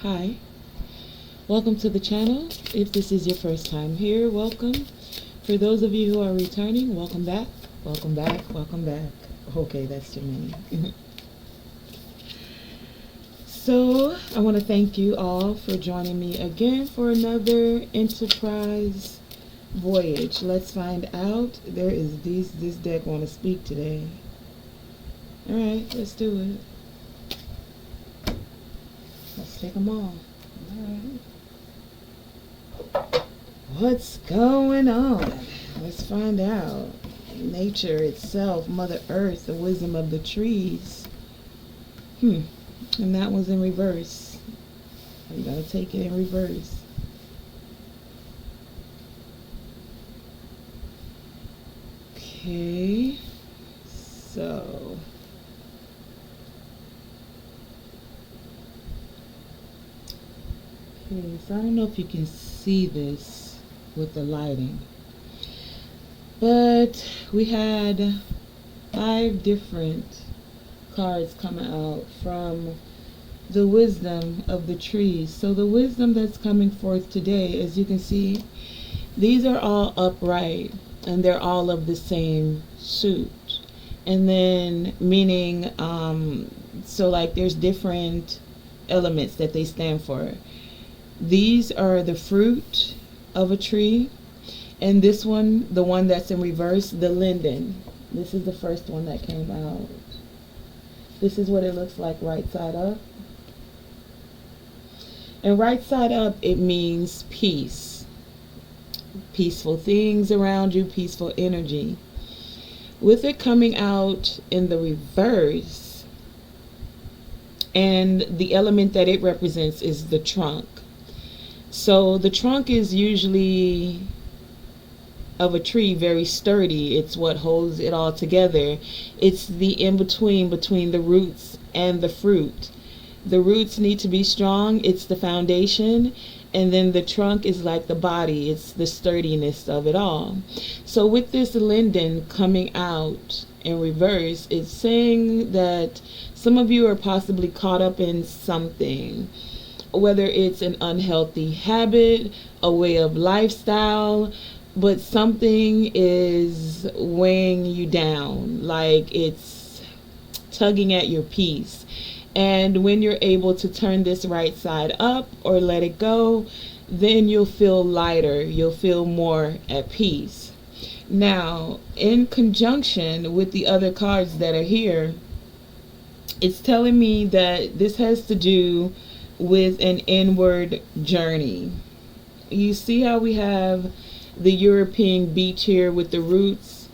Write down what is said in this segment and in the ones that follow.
Hi, welcome to the channel. If this is your first time here, welcome. For those of you who are returning, welcome back, welcome back, welcome back. Okay, that's too many. So, I want to thank you all for joining me again for another Enterprise voyage. Let's find out. This deck want to speak today. Alright, let's do it. Let's take them all. Alright. What's going on? Let's find out. Nature itself, Mother Earth, the wisdom of the trees. And that one's in reverse. You gotta take it in reverse. Okay. So I don't know if you can see this with the lighting, but we had 5 different cards coming out from the wisdom of the trees. So the wisdom that's coming forth today, as you can see, these are all upright and they're all of the same suit. And then meaning, so like there's different elements that they stand for. These are the fruit of a tree, and this one, the one that's in reverse, the linden. This is the first one that came out. This is what it looks like right side up. And right side up, it means peace. Peaceful things around you, peaceful energy. With it coming out in the reverse, and the element that it represents is the trunk. So the trunk is usually of a tree very sturdy. It's what holds it all together. It's the in-between between the roots and the fruit. The roots need to be strong. It's the foundation. And then the trunk is like the body. It's the sturdiness of it all. So with this linden coming out in reverse, it's saying that some of you are possibly caught up in something. Whether it's an unhealthy habit, a way of lifestyle, but something is weighing you down, like it's tugging at your peace. And when you're able to turn this right side up or let it go, then you'll feel lighter, you'll feel more at peace. Now, in conjunction with the other cards that are here, it's telling me that this has to do with an inward journey. You see how we have the European beach here with the roots,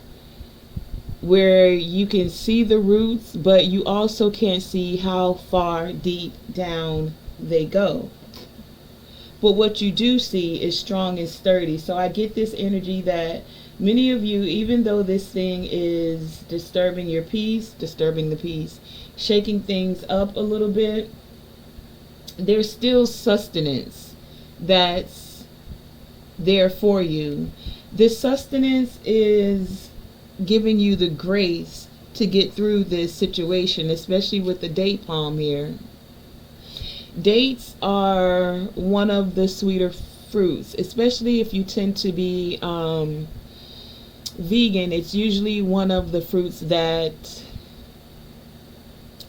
where you can see the roots, but you also can't see how far deep down they go. But what you do see is strong and sturdy. So I get this energy that many of you, even though this thing is disturbing your peace, disturbing the peace, shaking things up a little bit, there's still sustenance that's there for you. This sustenance is giving you the grace to get through this situation, especially with the date palm here. Dates are one of the sweeter fruits, especially if you tend to be vegan. It's usually one of the fruits that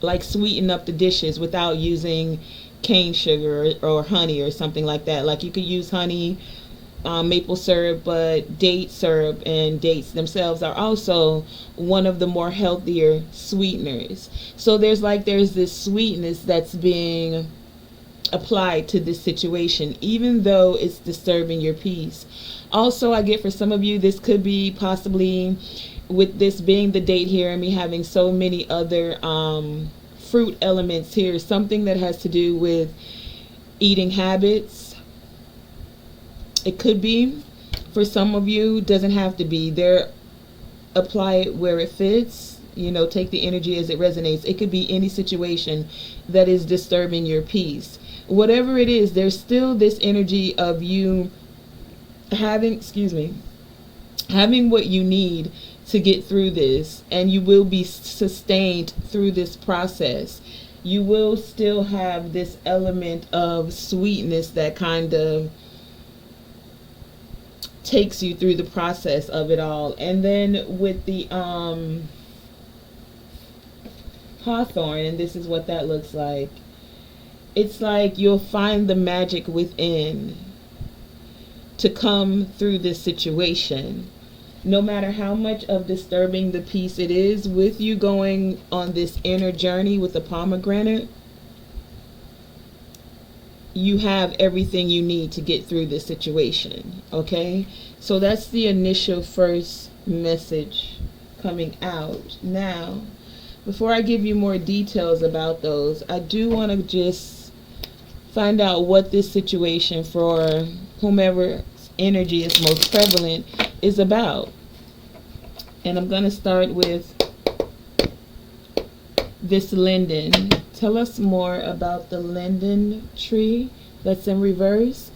like sweeten up the dishes without using cane sugar or honey or something like that. Like you could use honey, maple syrup, but date syrup and dates themselves are also one of the more healthier sweeteners. So there's this sweetness that's being applied to this situation, even though it's disturbing your peace. Also, I get for some of you, this could be possibly with this being the date here and me having so many other fruit elements here, something that has to do with eating habits. It could be for some of you, doesn't have to be there. Apply it where it fits, take the energy as it resonates. It could be any situation that is disturbing your peace. Whatever it is, there's still this energy of you having what you need to get through this, and you will be sustained through this process. you will still have this element of sweetness that kind of takes you through the process of it all. And then with the hawthorn, and this is what that looks like, it's like you'll find the magic within to come through this situation. No matter how much of disturbing the peace it is, with you going on this inner journey with the pomegranate, you have everything you need to get through this situation. Okay, so that's the initial first message coming out. Now, before I give you more details about those, I do want to just find out what this situation for whomever energy is most prevalent is about. And I'm going to start with this linden. Tell us more about the linden tree that's in reverse.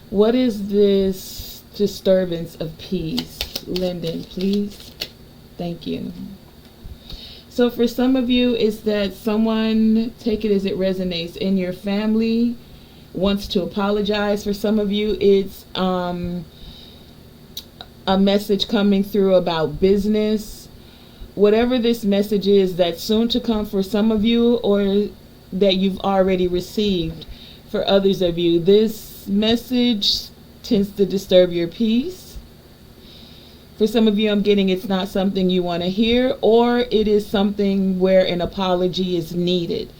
What is this disturbance of peace? Linden, please. Thank you. So for some of you, it's that someone, take it as it resonates, in your family wants to apologize. For some of you, it's a message coming through about business. Whatever this message is that's soon to come for some of you, or that you've already received for others of you, this message tends to disturb your peace. For some of you, I'm getting it's not something you want to hear, or it is something where an apology is needed.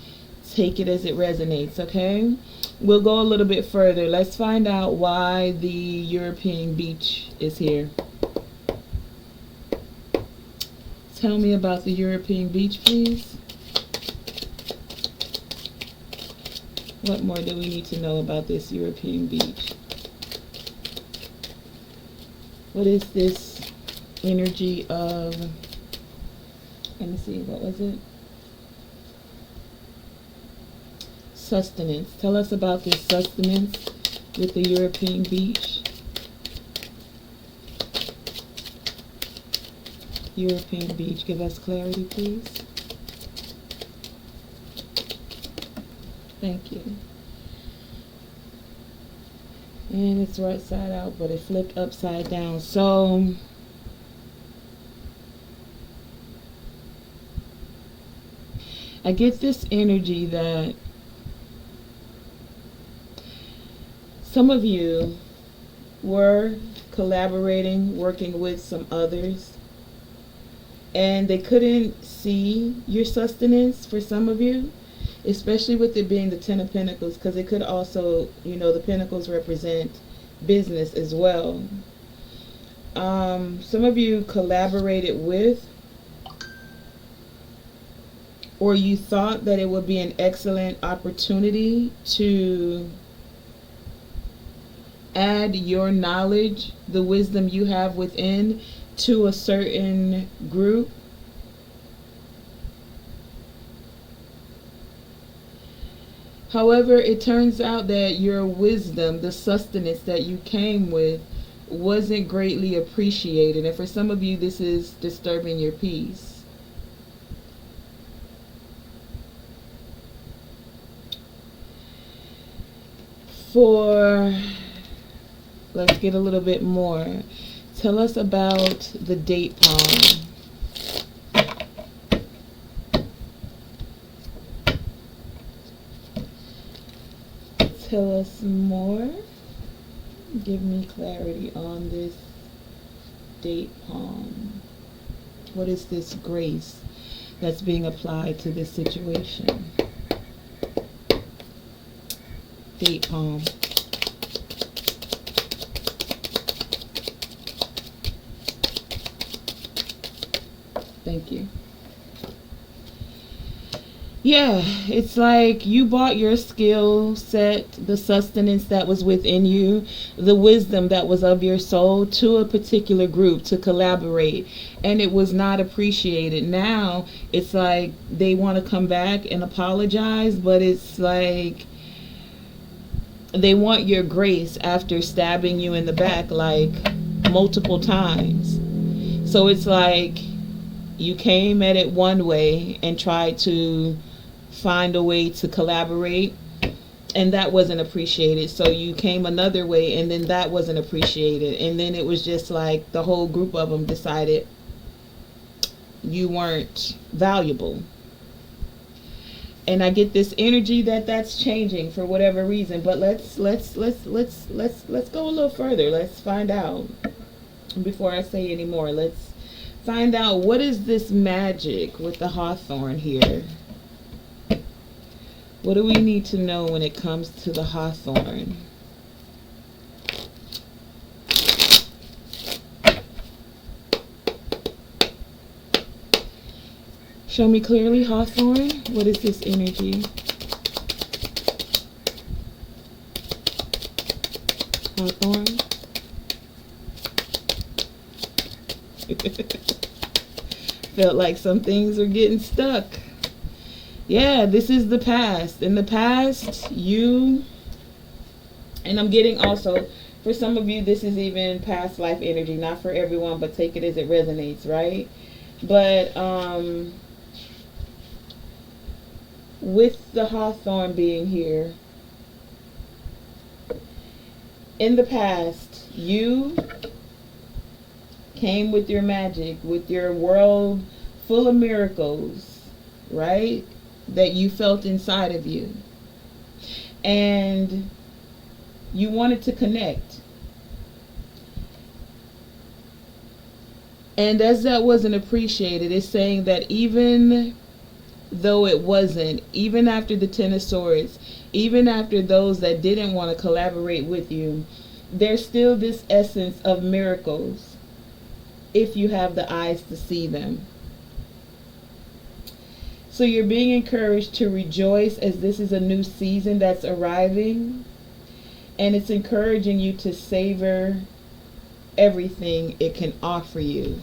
Take it as it resonates, okay? We'll go a little bit further. Let's find out why the European beach is here. Tell me about the European beach, please. What more do we need to know about this European beach? What is this energy of, let me see, what was it? Sustenance. Tell us about this sustenance with the European beach. European beach, give us clarity, please. Thank you. And it's right side out, but it flipped upside down. So I get this energy that some of you were collaborating, working with some others, and they couldn't see your sustenance for some of you, especially with it being the Ten of Pentacles, because it could also, you know, the Pentacles represent business as well. Some of you collaborated with, or you thought that it would be an excellent opportunity to add your knowledge, the wisdom you have within, to a certain group. However, it turns out that your wisdom, the sustenance that you came with, wasn't greatly appreciated. And for some of you, this is disturbing your peace. Let's get a little bit more. Tell us about the date palm. Tell us more. Give me clarity on this date palm. What is this grace that's being applied to this situation? Date palm. Thank you. Yeah, it's like you brought your skill set, the sustenance that was within you, the wisdom that was of your soul to a particular group to collaborate, and it was not appreciated. Now it's like they want to come back and apologize, but it's like they want your grace after stabbing you in the back like multiple times. So it's like you came at it one way and tried to find a way to collaborate, and that wasn't appreciated. So you came another way, and then that wasn't appreciated. And then it was just like the whole group of them decided you weren't valuable. And I get this energy that that's changing for whatever reason. But let's go a little further. Let's find out. Before I say any more, let's find out, what is this magic with the hawthorn here? What do we need to know when it comes to the hawthorn? Show me clearly, hawthorn. What is this energy? Hawthorn. Felt like some things are getting stuck. Yeah, this is the past. In the past, you, and I'm getting also, for some of you, this is even past life energy. Not for everyone, but take it as it resonates, right? But, with the hawthorn being here, in the past, you came with your magic, with your world full of miracles, right? That you felt inside of you. And you wanted to connect. And as that wasn't appreciated, it's saying that even though it wasn't, even after the Ten of Swords, even after those that didn't want to collaborate with you, there's still this essence of miracles if you have the eyes to see them. So you're being encouraged to rejoice, as this is a new season that's arriving, and it's encouraging you to savor everything it can offer you.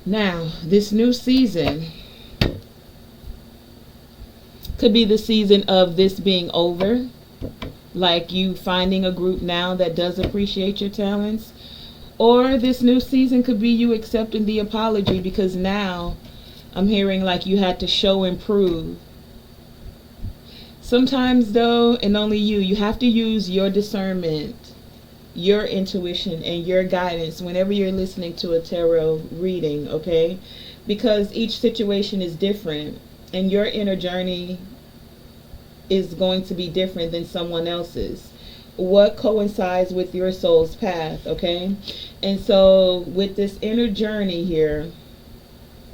Now, this new season could be the season of this being over, like you finding a group now that does appreciate your talents. Or this new season could be you accepting the apology, because now I'm hearing like you had to show and prove. Sometimes though, and only you have to use your discernment, your intuition, and your guidance whenever you're listening to a tarot reading, okay? Because each situation is different, and your inner journey is going to be different than someone else's. What coincides with your soul's path, okay? And so with this inner journey here,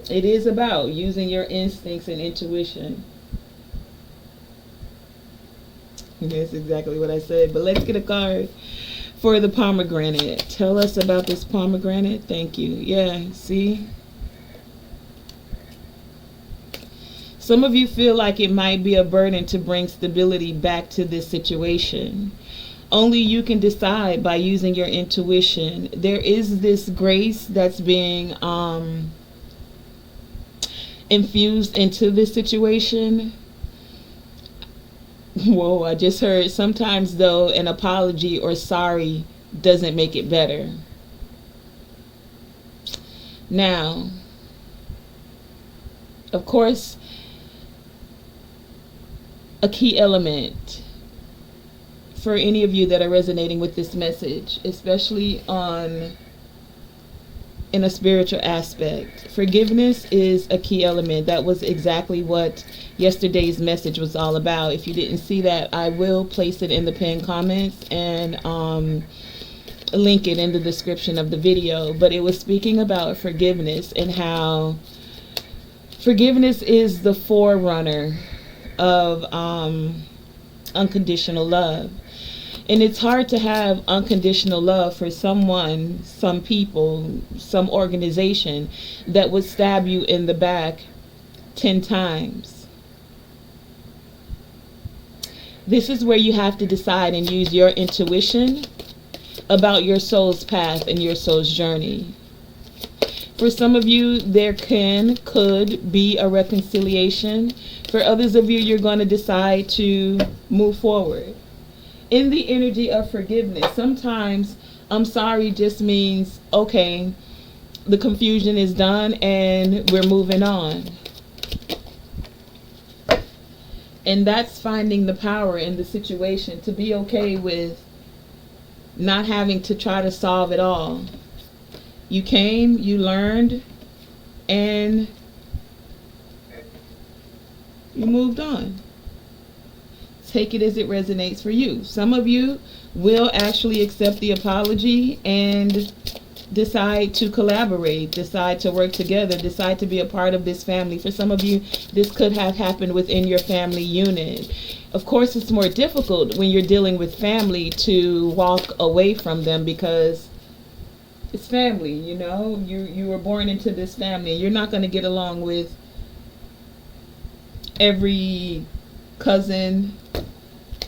it is about using your instincts and intuition. That's exactly what I said. But let's get a card for the pomegranate. Tell us about this pomegranate. Thank you. Yeah, see? Some of you feel like it might be a burden to bring stability back to this situation. Only you can decide by using your intuition. There is this grace that's being infused into this situation. Whoa, I just heard, sometimes though an apology or sorry doesn't make it better. Now, of course, a key element for any of you that are resonating with this message, especially in a spiritual aspect, forgiveness is a key element. That was exactly what yesterday's message was all about. If you didn't see that, I will place it in the pinned comments and link it in the description of the video. But it was speaking about forgiveness and how forgiveness is the forerunner of unconditional love. And it's hard to have unconditional love for someone, some people, some organization that would stab you in the back 10 times. This is where you have to decide and use your intuition about your soul's path and your soul's journey. For some of you, there could be a reconciliation. For others of you, you're going to decide to move forward. In the energy of forgiveness, sometimes I'm sorry just means, okay, the confusion is done and we're moving on. And that's finding the power in the situation to be okay with not having to try to solve it all. You came, you learned, and you moved on. Take it as it resonates for you. Some of you will actually accept the apology and decide to collaborate, decide to work together, decide to be a part of this family. For some of you, this could have happened within your family unit. Of course, it's more difficult when you're dealing with family to walk away from them because it's family, you know. You were born into this family. You're not going to get along with every cousin,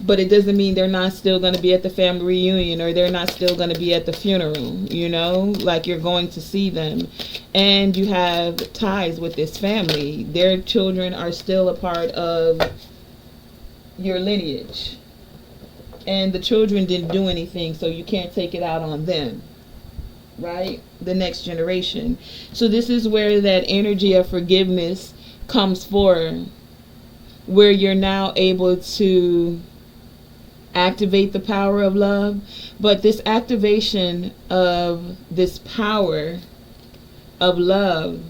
but it doesn't mean they're not still going to be at the family reunion or they're not still going to be at the funeral, you know, like you're going to see them. And you have ties with this family. Their children are still a part of your lineage. And the children didn't do anything, so you can't take it out on them, right? The next generation. So this is where that energy of forgiveness comes forward, where you're now able to activate the power of love. But this activation of this power of love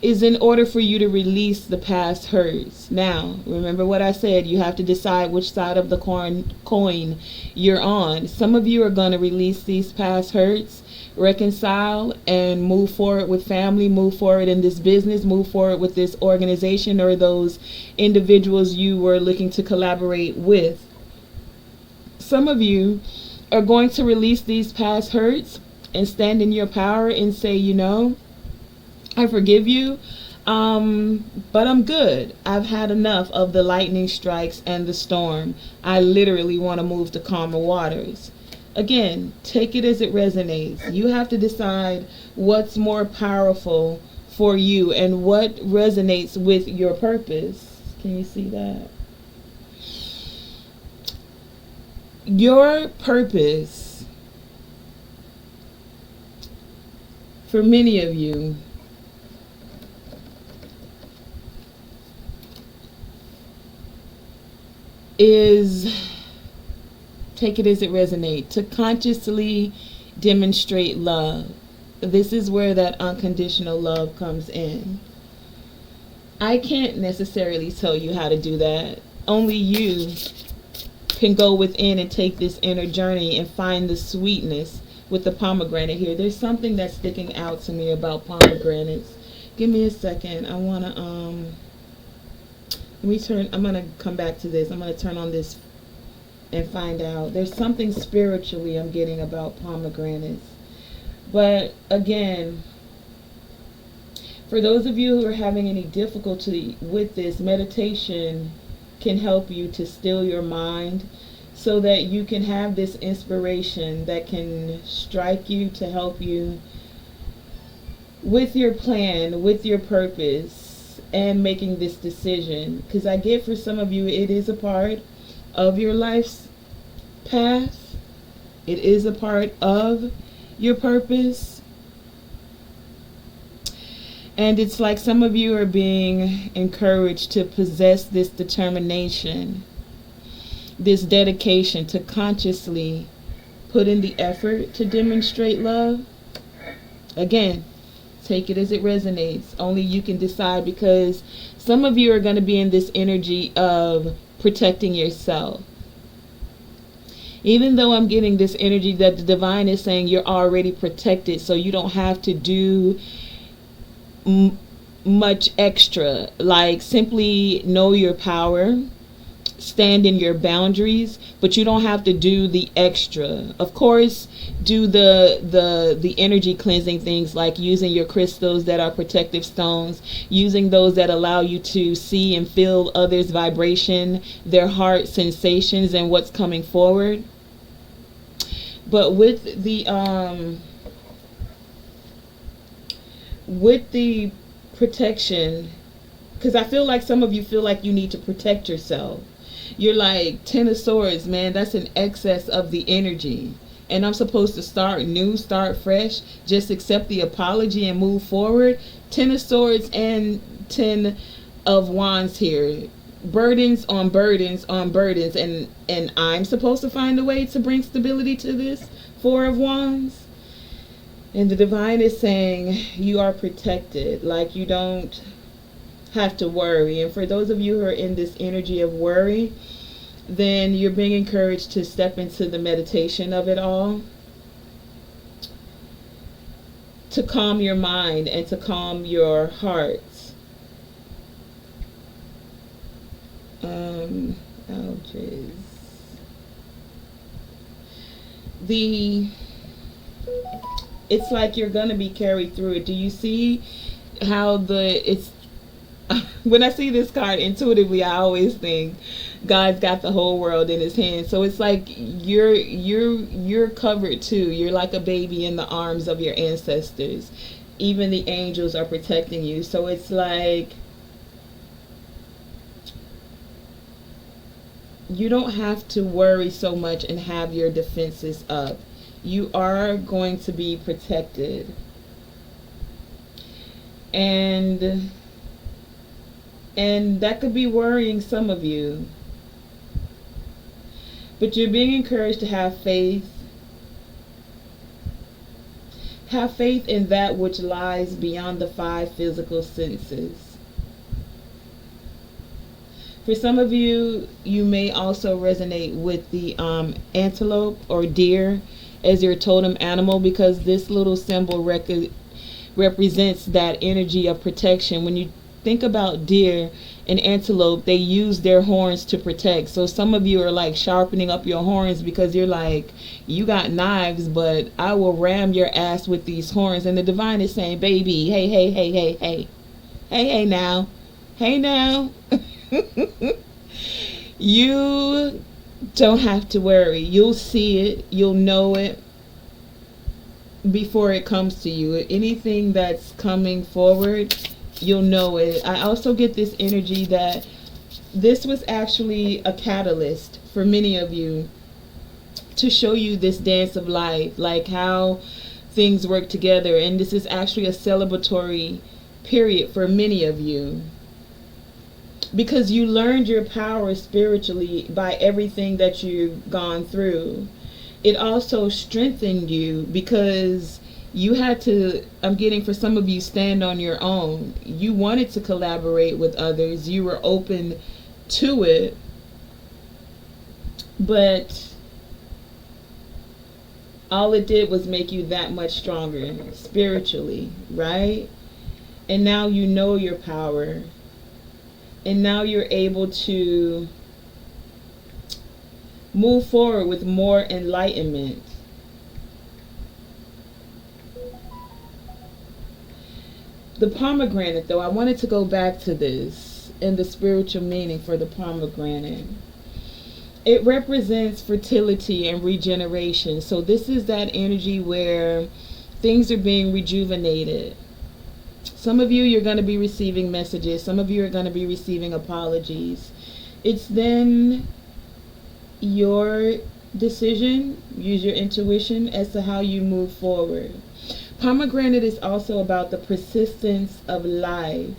is in order for you to release the past hurts. Now, remember what I said, you have to decide which side of the coin you're on. Some of you are going to release these past hurts, reconcile, and move forward with family, move forward in this business, move forward with this organization or those individuals you were looking to collaborate with. Some of you are going to release these past hurts and stand in your power and say, you know, I forgive you, but I'm good. I've had enough of the lightning strikes and the storm. I literally want to move to calmer waters. Again, take it as it resonates. You have to decide what's more powerful for you and what resonates with your purpose. Can you see that? Your purpose, for many of you, is, take it as it resonates, to consciously demonstrate love. This is where that unconditional love comes in. I can't necessarily tell you how to do that. Only you can go within and take this inner journey and find the sweetness with the pomegranate here. There's something that's sticking out to me about pomegranates. Give me a second. I want to let me turn, I'm going to come back to this. I'm going to turn on this and find out. There's something spiritually I'm getting about pomegranates. But again, for those of you who are having any difficulty with this, meditation can help you to still your mind so that you can have this inspiration that can strike you to help you with your plan, with your purpose, and making this decision. Because I get for some of you, it is a part of your life's path. It is a part of your purpose. And it's like some of you are being encouraged to possess this determination, this dedication to consciously put in the effort to demonstrate love. Again, take it as it resonates. Only you can decide, because some of you are going to be in this energy of protecting yourself. Even though I'm getting this energy that the divine is saying you're already protected, so you don't have to do much extra, like simply know your power, stand in your boundaries, but you don't have to do the extra. Of course, do the energy cleansing things, like using your crystals that are protective stones, using those that allow you to see and feel others' vibration, their heart sensations, and what's coming forward. But with the protection, because I feel like some of you feel like you need to protect yourself. You're like, Ten of Swords, man, that's an excess of the energy. and I'm supposed to start new, start fresh, just accept the apology and move forward. 10 of Swords and 10 of Wands here. Burdens on burdens on burdens, and I'm supposed to find a way to bring stability to this 4 of Wands. And the divine is saying you are protected, like you don't have to worry. And for those of you who are in this energy of worry, then you're being encouraged to step into the meditation of it all, to calm your mind and to calm your heart. Ouches. It's like you're gonna be carried through it. Do you see how it's when I see this card intuitively, I always think God's got the whole world in his hands. So it's like you're covered too. You're like a baby in the arms of your ancestors. Even the angels are protecting you. So it's like you don't have to worry so much and have your defenses up. You are going to be protected. And that could be worrying some of you. But you're being encouraged to have faith. Have faith in that which lies beyond the 5 physical senses. For some of you, you may also resonate with the antelope or deer as your totem animal, because this little symbol represents that energy of protection. When you think about deer and antelope, they use their horns to protect. So some of you are like sharpening up your horns because you're like, you got knives, but I will ram your ass with these horns. And the divine is saying, baby, hey, hey, hey, hey, hey, hey, hey now, hey now. You don't have to worry. You'll see it. You'll know it before it comes to you. Anything that's coming forward, you'll know it. I also get this energy that this was actually a catalyst for many of you to show you this dance of life, like how things work together. And this is actually a celebratory period for many of you, because you learned your power spiritually by everything that you've gone through. It also strengthened you because you had to, I'm getting for some of you, stand on your own. You wanted to collaborate with others. You were open to it. But all it did was make you that much stronger spiritually, right? And now you know your power. And now you're able to move forward with more enlightenment. The pomegranate, though, I wanted to go back to this and the spiritual meaning for the pomegranate. It represents fertility and regeneration. So this is that energy where things are being rejuvenated. Some of you, you're going to be receiving messages. Some of you are going to be receiving apologies. It's then your decision, use your intuition as to how you move forward. Pomegranate is also about the persistence of life,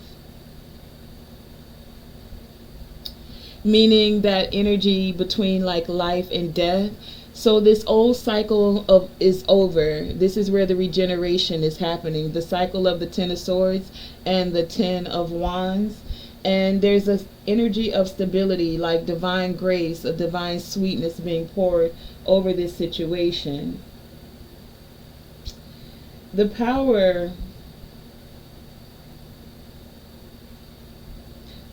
meaning that energy between like life and death. So this old cycle is over. This is where the regeneration is happening. The cycle of the 10 of Swords and the 10 of Wands. And there's an energy of stability, like divine grace, a divine sweetness being poured over this situation. The power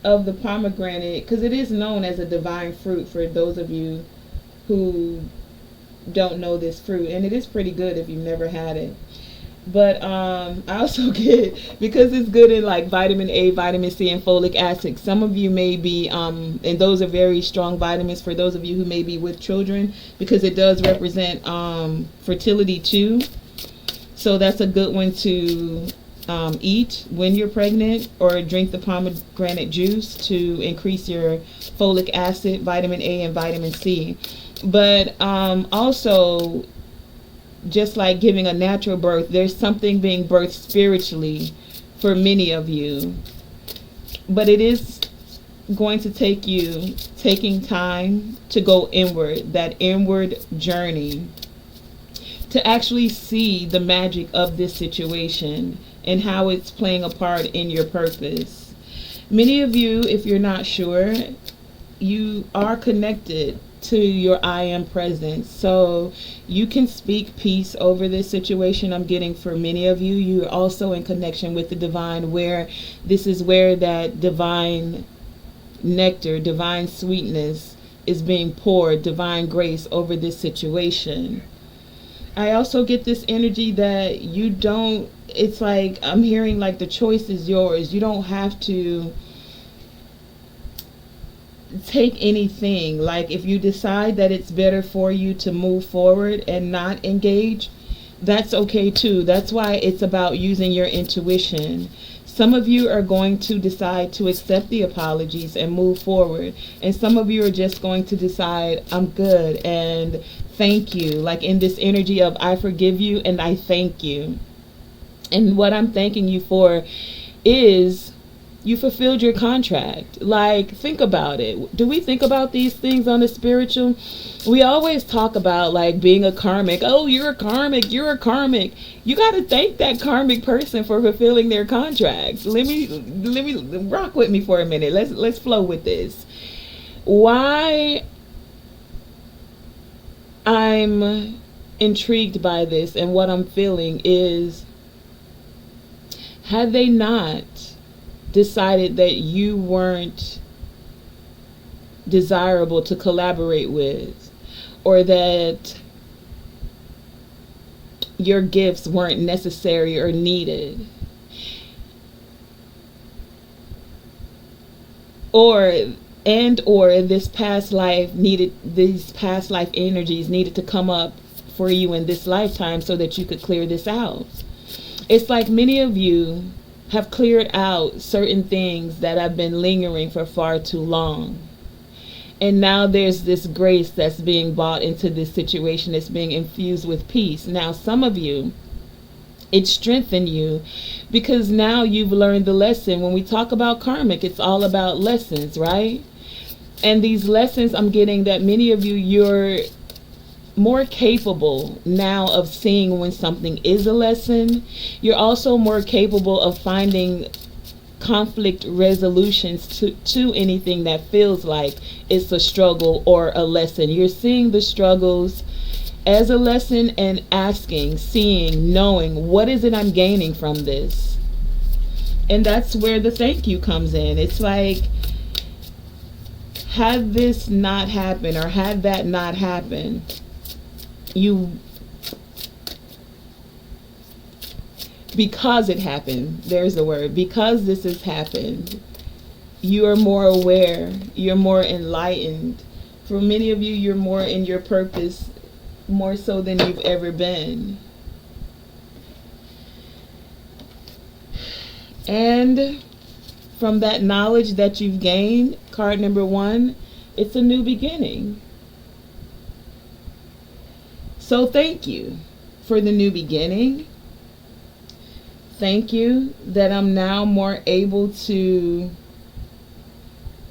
of the pomegranate, because it is known as a divine fruit for those of you who don't know this fruit, and it is pretty good if you've never had it. But I also get, because it's good in like vitamin A, vitamin C, and folic acid, some of you may be and those are very strong vitamins for those of you who may be with children, because it does represent fertility too. So that's a good one to eat when you're pregnant, or drink the pomegranate juice to increase your folic acid, vitamin A, and vitamin C. But also, just like giving a natural birth, there's something being birthed spiritually for many of you. But it is going to take you taking time to go inward, that inward journey, to actually see the magic of this situation and how it's playing a part in your purpose. Many of you, if you're not sure, you are connected to your I am presence. So you can speak peace over this situation. I'm getting for many of you, you're also in connection with the divine, where this is where that divine nectar, divine sweetness is being poured, divine grace over this situation. I also get this energy that you don't, it's like I'm hearing like the choice is yours. You don't have to take anything. Like if you decide that it's better for you to move forward and not engage, that's okay too. That's why it's about using your intuition. Some of you are going to decide to accept the apologies and move forward. And some of you are just going to decide, I'm good and thank you. Like in this energy of I forgive you and I thank you. And what I'm thanking you for is you fulfilled your contract. Like, think about it. Do we think about these things on the spiritual? We always talk about like being a karmic. Oh, you're a karmic. You're a karmic. You got to thank that karmic person for fulfilling their contracts. Let me rock with me for a minute. Let's flow with this. Why I'm intrigued by this and what I'm feeling is, had they not decided that you weren't desirable to collaborate with, or that your gifts weren't necessary or needed, or this past life needed, these past life energies needed to come up for you in this lifetime so that you could clear this out. It's like many of you have cleared out certain things that have been lingering for far too long. And now there's this grace that's being brought into this situation. It's being infused with peace. Now, some of you, it strengthened you because now you've learned the lesson. When we talk about karmic, it's all about lessons, right? And these lessons, I'm getting that many of you, you're more capable now of seeing when something is a lesson. You're also more capable of finding conflict resolutions to anything that feels like it's a struggle or a lesson. You're seeing the struggles as a lesson and asking, seeing, knowing, what is it I'm gaining from this? And that's where the thank you comes in. It's like, had this not happened or had that not happened, because it happened, there's the word, because this has happened, you are more aware, you're more enlightened. For many of you, you're more in your purpose, more so than you've ever been. And from that knowledge that you've gained, card number 1, it's a new beginning. So thank you for the new beginning. Thank you that I'm now more able to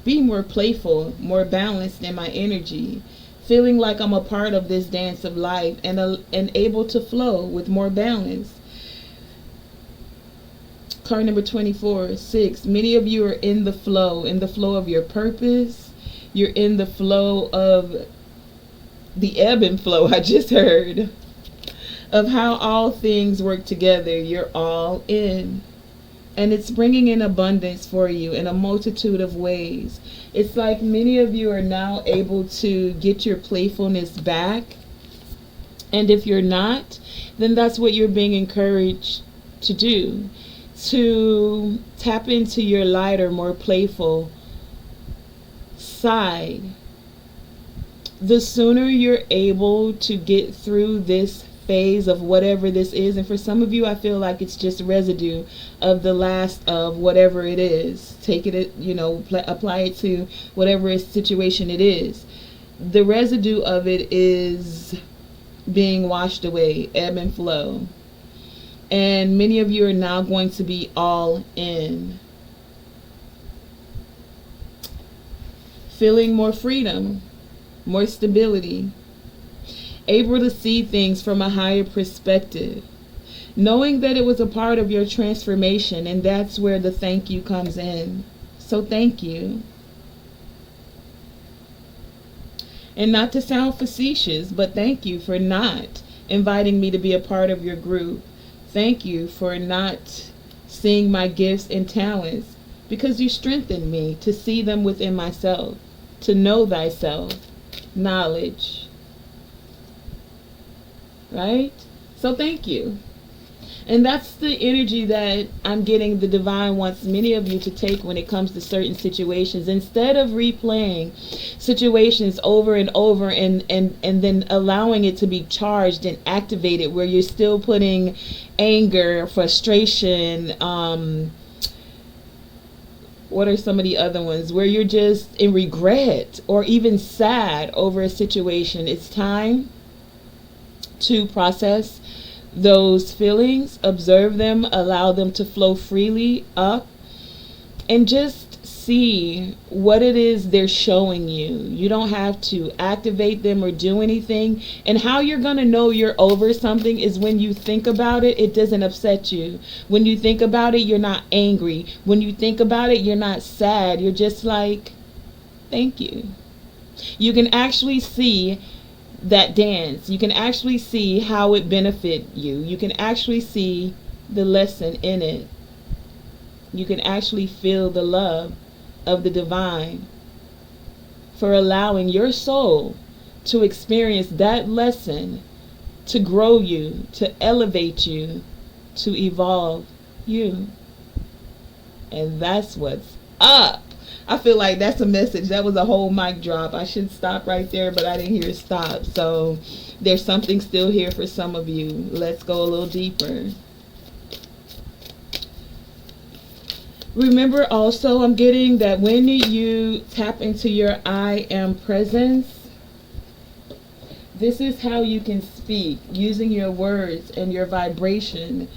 be more playful, more balanced in my energy, feeling like I'm a part of this dance of life and able to flow with more balance. Card number 24, 6. Many of you are in the flow of your purpose. You're in the flow of the ebb and flow, I just heard, of how all things work together. You're all in. And it's bringing in abundance for you in a multitude of ways. It's like many of you are now able to get your playfulness back. And if you're not, then that's what you're being encouraged to do. To tap into your lighter, more playful side. The sooner you're able to get through this phase of whatever this is, and for some of you, I feel like it's just residue of the last of whatever it is. Take it, apply it to whatever situation it is. The residue of it is being washed away, ebb and flow. And many of you are now going to be all in. Feeling more freedom, more stability, able to see things from a higher perspective, knowing that it was a part of your transformation, and that's where the thank you comes in. So thank you. And not to sound facetious, but thank you for not inviting me to be a part of your group. Thank you for not seeing my gifts and talents, because you strengthened me to see them within myself, to know thyself, knowledge. Right? So thank you. And that's the energy that I'm getting the divine wants many of you to take when it comes to certain situations. Instead of replaying situations over and over and then allowing it to be charged and activated, where you're still putting anger, frustration, what are some of the other ones, where you're just in regret or even sad over a situation. It's time to process those feelings, observe them, allow them to flow freely up, and just see what it is they're showing you. You don't have to activate them or do anything. And how you're going to know you're over something is when you think about it, it doesn't upset you. When you think about it, you're not angry. When you think about it, you're not sad. You're just like, thank you. You can actually see that dance. You can actually see how it benefit you. You can actually see the lesson in it. You can actually feel the love of the divine for allowing your soul to experience that lesson, to grow you, to elevate you, to evolve you. And that's what's up. I feel like that's a message. That was a whole mic drop. I should stop right there, but I didn't hear it stop. So there's something still here for some of you. Let's go a little deeper. Remember also, I'm getting that when you tap into your I am presence, this is how you can speak, using your words and your vibration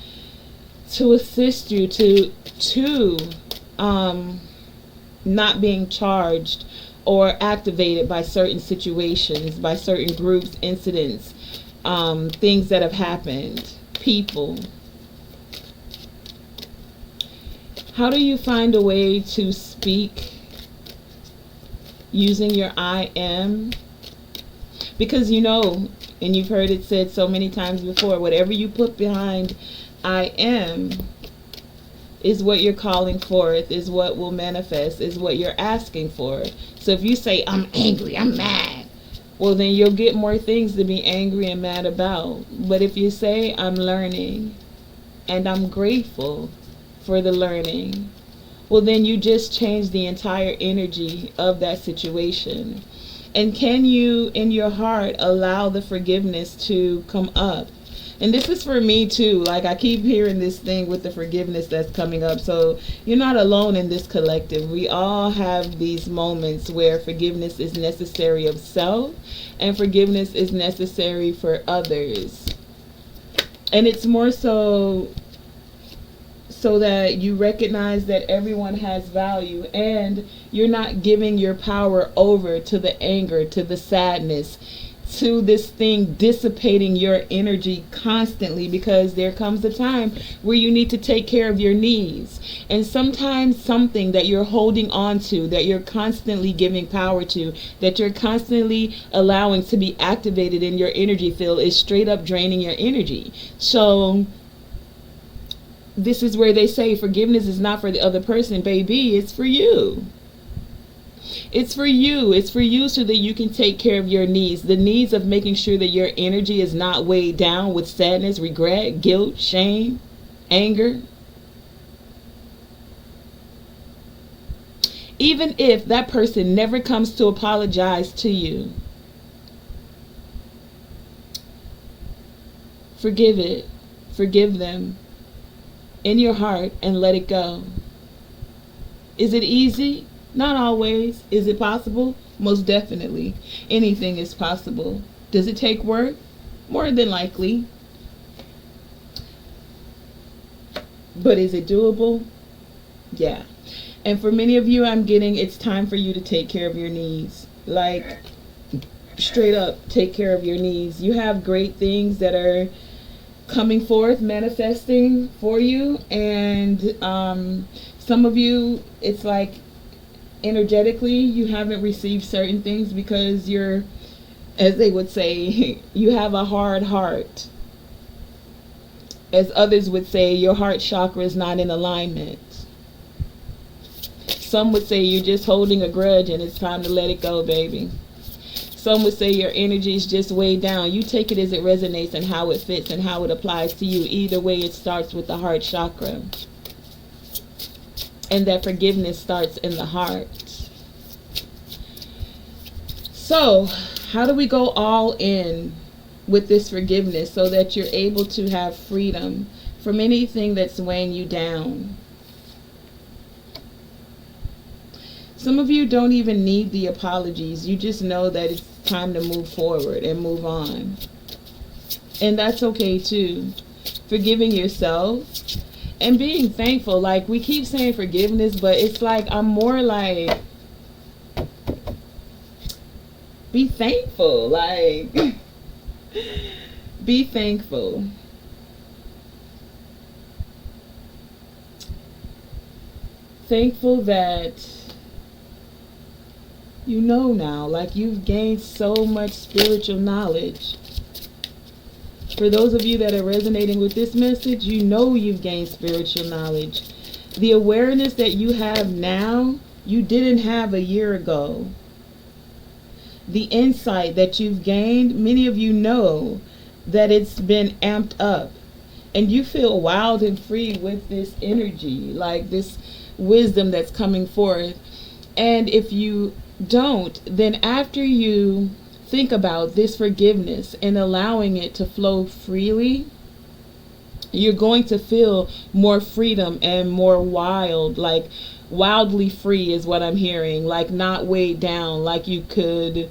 to assist you to not being charged or activated by certain situations, by certain groups, incidents, things that have happened, people. How do you find a way to speak using your I am? Because you know, and you've heard it said so many times before, whatever you put behind I am is what you're calling forth, is what will manifest, is what you're asking for. So if you say, I'm angry, I'm mad, well, then you'll get more things to be angry and mad about. But if you say, I'm learning and I'm grateful for the learning, well, then you just change the entire energy of that situation. And can you, in your heart, allow the forgiveness to come up? And this is for me too. Like, I keep hearing this thing with the forgiveness that's coming up. So you're not alone in this collective. We all have these moments where forgiveness is necessary of self and forgiveness is necessary for others. And it's more so that you recognize that everyone has value and you're not giving your power over to the anger, to the sadness, to this thing dissipating your energy constantly, because there comes a time where you need to take care of your needs. And sometimes something that you're holding on to, that you're constantly giving power to, that you're constantly allowing to be activated in your energy field, is straight up draining your energy. So this is where they say forgiveness is not for the other person, baby, it's for you. It's for you. It's for you so that you can take care of your needs. The needs of making sure that your energy is not weighed down with sadness, regret, guilt, shame, anger. Even if that person never comes to apologize to you, forgive it. Forgive them in your heart and let it go. Is it easy? Not always. Is it possible? Most definitely. Anything is possible. Does it take work? more than likely. But is it doable? Yeah. And for many of you, I'm getting it's time for you to take care of your needs. Like, straight up, take care of your needs. You have great things that are coming forth, manifesting for you. And some of you, it's like energetically, you haven't received certain things because you're, as they would say, you have a hard heart. As others would say, your heart chakra is not in alignment. Some would say you're just holding a grudge and it's time to let it go, baby. Some would say your energy is just way down. You take it as it resonates and how it fits and how it applies to you. Either way, it starts with the heart chakra. And that forgiveness starts in the heart. So, how do we go all in with this forgiveness so that you're able to have freedom from anything that's weighing you down? Some of you don't even need the apologies. You just know that it's time to move forward and move on. And that's okay too. Forgiving yourself and being thankful. Like, we keep saying forgiveness, but it's like, I'm more like, be thankful. Like, be thankful. Thankful that you know now, like, you've gained so much spiritual knowledge. For those of you that are resonating with this message, you know you've gained spiritual knowledge. The awareness that you have now, you didn't have a year ago. The insight that you've gained, many of you know that it's been amped up. And you feel wild and free with this energy, like this wisdom that's coming forth. And if you don't, then after you think about this forgiveness and allowing it to flow freely, you're going to feel more freedom and more wild, like wildly free is what I'm hearing, like not weighed down, like you could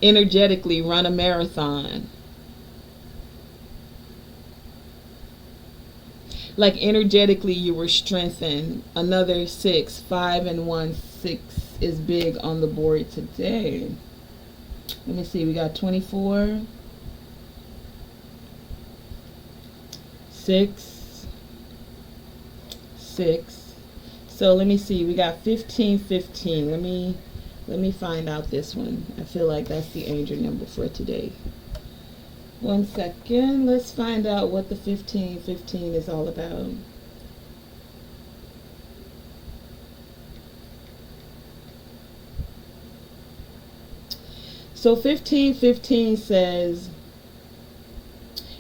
energetically run a marathon. Like energetically you were strengthened. Another 6, 5 and 1, 6 is big on the board today. Let me see, we got 24, 6, 6. So let me see, we got 15, 15. Let me find out this one. I feel like that's the angel number for today. 1 second. Let's find out what the 15, 15 is all about. So 1515 says,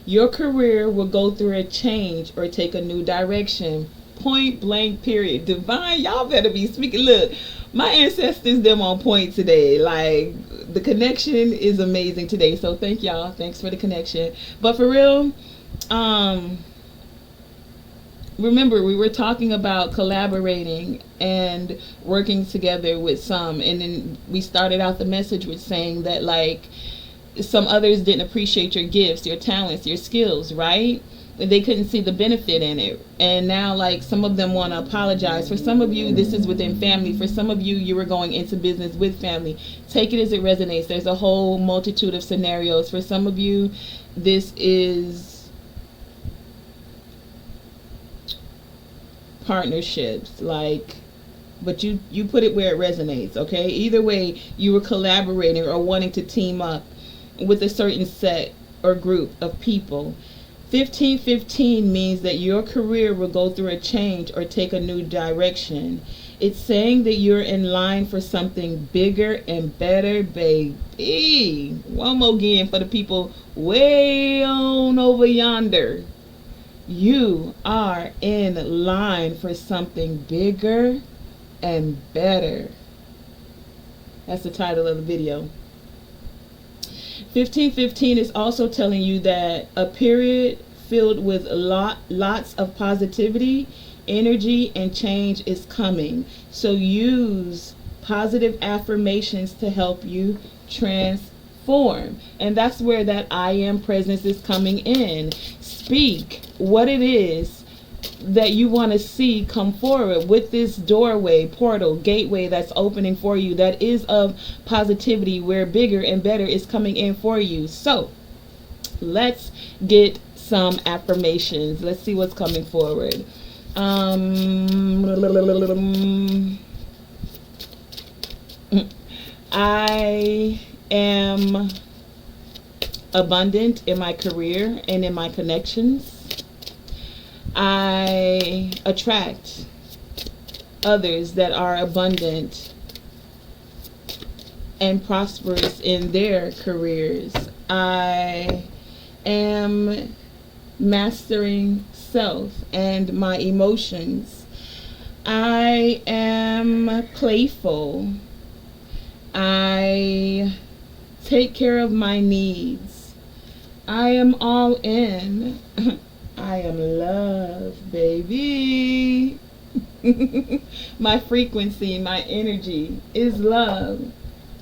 your career will go through a change or take a new direction. Point blank, period. Divine, y'all better be speaking. Look, my ancestors, them on point today. Like, the connection is amazing today. So thank y'all. Thanks for the connection. But for real, remember, we were talking about collaborating and working together with some, and then we started out the message with saying that, like, some others didn't appreciate your gifts, your talents, your skills, right? They couldn't see the benefit in it. And now, like, some of them want to apologize. For some of you, this is within family. For some of you, you were going into business with family. Take it as it resonates. There's a whole multitude of scenarios. For some of you, this is partnerships, like, but you put it where it resonates, okay? Either way, you were collaborating or wanting to team up with a certain set or group of people. 1515 means that your career will go through a change or take a new direction. It's saying that you're in line for something bigger and better, baby. One more again for the people way on over yonder. You are in line for something bigger and better. That's the title of the video. 1515 is also telling you that a period filled with lots of positivity, energy, and change is coming. So use positive affirmations to help you transform. form. And that's where that I am presence is coming in. Speak what it is that you want to see come forward with this doorway, portal, gateway that's opening for you, that is of positivity, where bigger and better is coming in for you. So let's get some affirmations. Let's see what's coming forward. I am abundant in my career and in my connections. I attract others that are abundant and prosperous in their careers. I am mastering self and my emotions. I am playful. I take care of my needs. I am all in. I am love, baby. My frequency, my energy is love.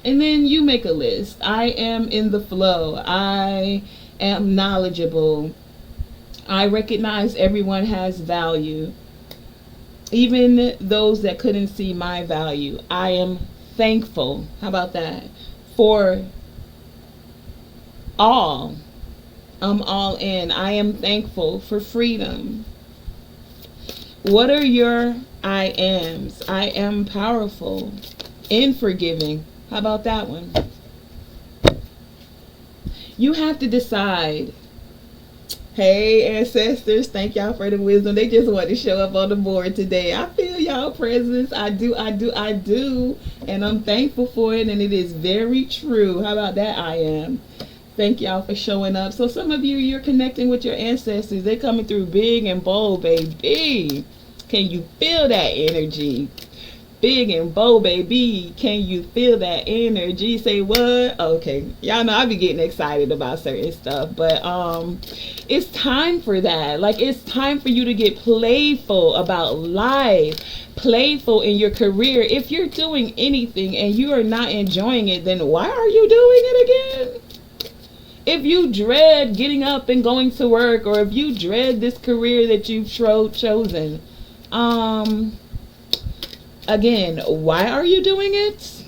And then you make a list. I am in the flow. I am knowledgeable. I recognize everyone has value. Even those that couldn't see my value. I am thankful. How about that? For all. I'm all in. I am thankful for freedom. What are your I ams? I am powerful and forgiving. How about that one? You have to decide. Hey, ancestors, thank y'all for the wisdom. They just want to show up on the board today. I feel y'all presence. I do. And I'm thankful for it, and it is very true. How about that? I am. Thank y'all for showing up. So some of you, you're connecting with your ancestors. They're coming through big and bold, baby. Can you feel that energy? Big and bold, baby. Can you feel that energy? Say what? Okay. Y'all know I be getting excited about certain stuff. But it's time for that. Like, it's time for you to get playful about life. Playful in your career. If you're doing anything and you are not enjoying it, then why are you doing it again? If you dread getting up and going to work, or if you dread this career that you've chosen, again, why are you doing it?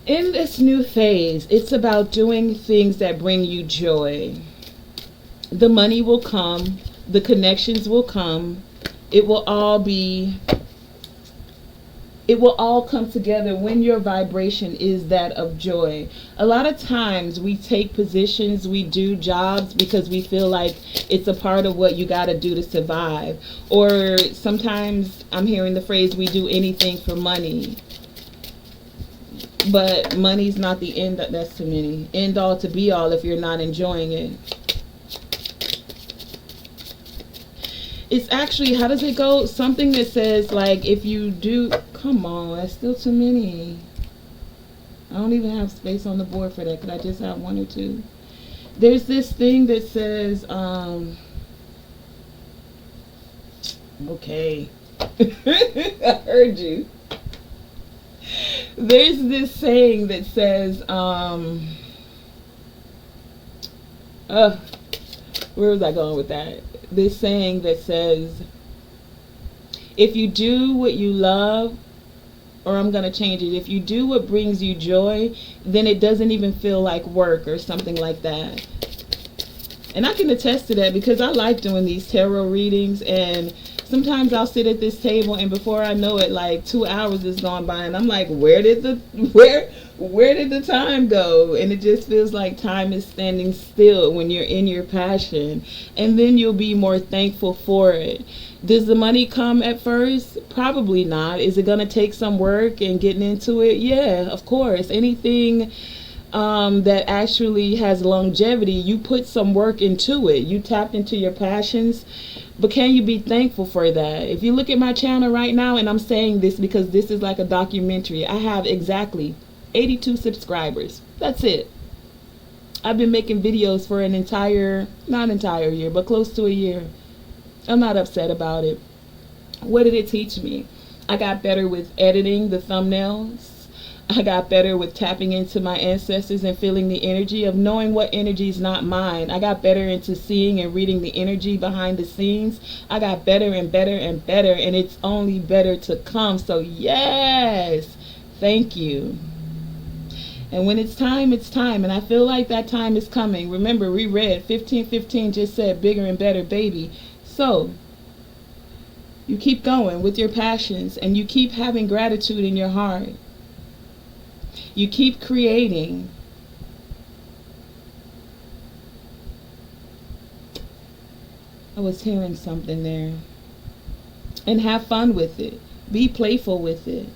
In this new phase, it's about doing things that bring you joy. The money will come, the connections will come, it will all come together when your vibration is that of joy. A lot of times we take positions, we do jobs because we feel like it's a part of what you got to do to survive. Or sometimes I'm hearing the phrase, we do anything for money. But money's not the end, that's too many. End all to be all if you're not enjoying it. It's actually, how does it go? Something that says, like, if you do, come on, that's still too many. I don't even have space on the board for that. Could I just have one or two? There's this thing that says, okay. I heard you. There's this saying that says, where was I going with that? This saying that says, if you do what you love, or I'm going to change it, if you do what brings you joy, then it doesn't even feel like work or something like that. And I can attest to that because I like doing these tarot readings, and sometimes I'll sit at this table and before I know it, like 2 hours is gone by, and I'm like, where did the time go? And it just feels like time is standing still when you're in your passion, and then you'll be more thankful for it. Does the money come at first? Probably not. Is it going to take some work and getting into it? Yeah, of course. Anything that actually has longevity, you put some work into it. You tapped into your passions. But can you be thankful for that? If you look at my channel right now, and I'm saying this because this is like a documentary, I have exactly 82 subscribers. That's it. I've been making videos for an entire, not entire year, but close to a year. I'm not upset about it. What did it teach me? I got better with editing the thumbnails. I got better with tapping into my ancestors and feeling the energy of knowing what energy is not mine. I got better into seeing and reading the energy behind the scenes. I got better and better and better, and it's only better to come. So yes, thank you. And when it's time, it's time. And I feel like that time is coming. Remember, we read 1515 just said bigger and better, baby. So you keep going with your passions and you keep having gratitude in your heart. You keep creating. I was hearing something there. And have fun with it. Be playful with it.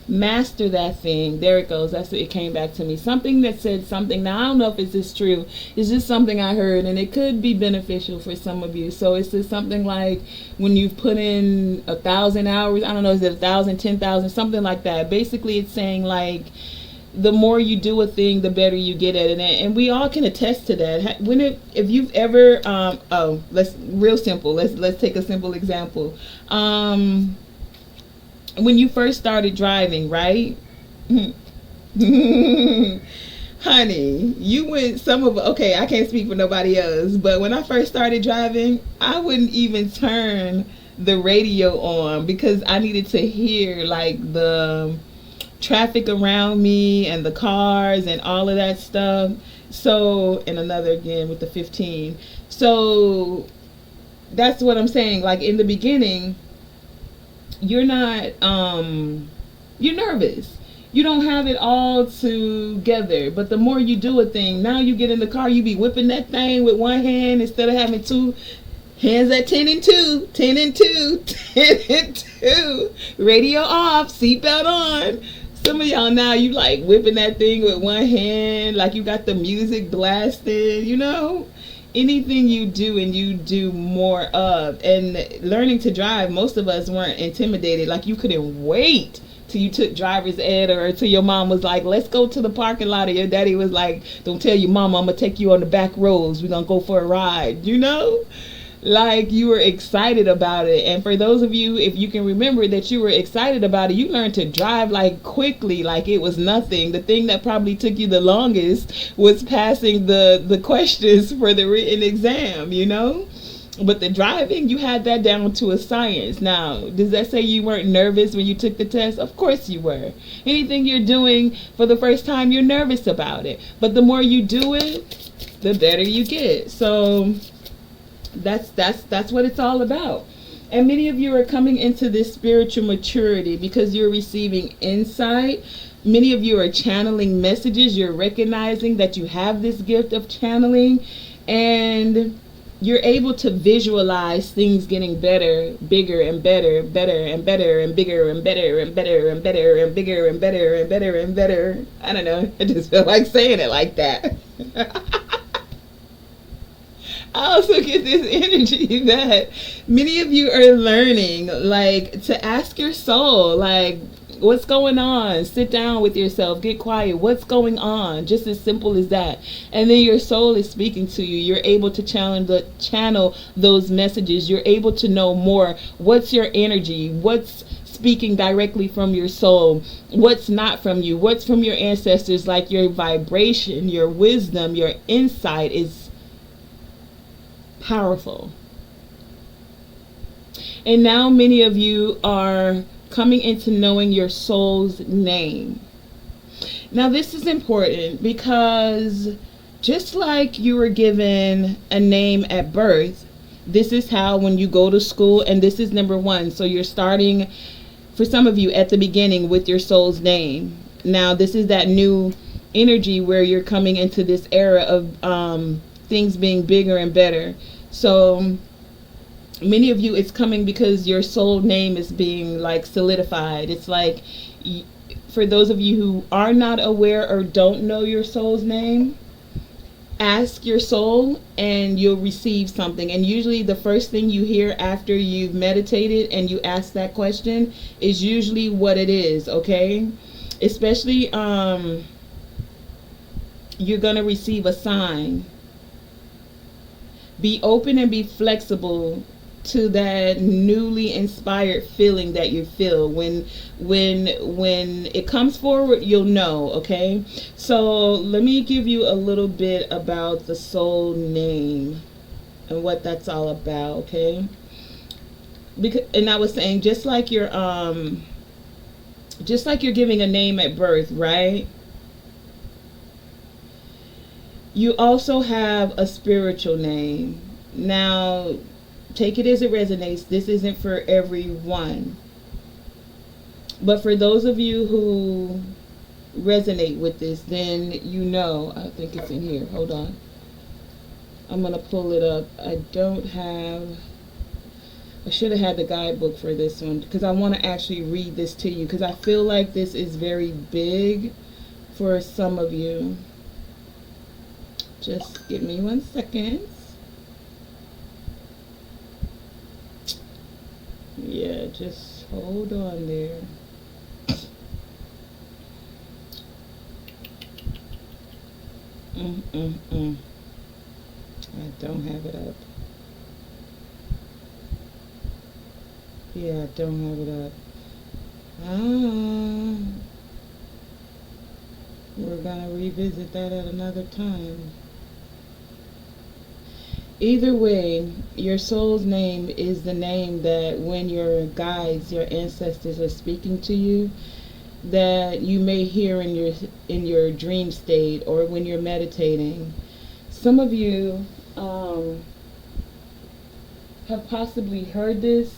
Master that thing. There it goes. That's it. Came back to me. Something that said something. Now I don't know if it's this true. It's just something I heard, and it could be beneficial for some of you. So it's just something like when you've put in 1,000 hours. I don't know. Is it 1,000, 10,000, something like that? Basically, it's saying like the more you do a thing, the better you get at it, and we all can attest to that. If you've ever, let's real simple. Let's take a simple example. When you first started driving, right? Honey, you went okay, I can't speak for nobody else, but when I first started driving, I wouldn't even turn the radio on because I needed to hear like the traffic around me and the cars and all of that stuff. So, and another again with the 15. So that's what I'm saying. Like in the beginning, you're not you're nervous, you don't have it all together, but the more you do a thing, now you get in the car, you be whipping that thing with one hand instead of having two hands at 10 and 2, 10 and 2, 10 and 2, radio off, seatbelt on. Some of y'all now, you like whipping that thing with one hand, like you got the music blasting, you know. Anything you do and you do more of. And learning to drive, most of us weren't intimidated. Like you couldn't wait till you took driver's ed, or till your mom was like, let's go to the parking lot, or your daddy was like, don't tell your mama, I'm gonna take you on the back roads, we're gonna go for a ride, you know. Like you were excited about it. And for those of you, if you can remember that you were excited about it, you learned to drive like quickly, like it was nothing. The thing that probably took you the longest was passing the questions for the written exam, you know. But the driving, you had that down to a science. Now, does that say you weren't nervous when you took the test? Of course you were. Anything you're doing for the first time, you're nervous about it. But the more you do it, the better you get. So that's what it's all about. And many of you are coming into this spiritual maturity because you're receiving insight. Many of you are channeling messages. You're recognizing that you have this gift of channeling, and you're able to visualize things getting better, bigger and better, better and better and bigger and better and better and better and bigger and better and better and better. I don't know. I just feel like saying it like that. I also get this energy that many of you are learning, like, to ask your soul, like, what's going on? Sit down with yourself, get quiet. What's going on? Just as simple as that. And then your soul is speaking to you. You're able to channel those messages. You're able to know more. What's your energy? What's speaking directly from your soul? What's not from you? What's from your ancestors? Like your vibration, your wisdom, your insight is powerful. And now many of you are coming into knowing your soul's name. Now this is important because just like you were given a name at birth, this is how when you go to school, and this is number one. So you're starting, for some of you, at the beginning with your soul's name. Now this is that new energy where you're coming into this era of things being bigger and better. So many of you, it's coming because your soul name is being like solidified. It's like, for those of you who are not aware or don't know your soul's name, ask your soul and you'll receive something. And usually the first thing you hear after you've meditated and you ask that question is usually what it is, okay? Especially you're going to receive a sign. Be open and be flexible to that newly inspired feeling that you feel when it comes forward. You'll know. Okay, so let me give you a little bit about the soul name and what that's all about. Okay, because, and I was saying, just like you're giving a name at birth, right? You also have a spiritual name. Now, take it as it resonates. This isn't for everyone. But for those of you who resonate with this, then you know. I think it's in here. Hold on. I'm going to pull it up. I should have had the guidebook for this one because I want to actually read this to you because I feel like this is very big for some of you. Just give me 1 second. Yeah, just hold on there. I don't have it up. Yeah, I don't have it up. We're gonna revisit that at another time. Either way, your soul's name is the name that when your guides, your ancestors are speaking to you, that you may hear in your dream state or when you're meditating. Some of you have possibly heard this.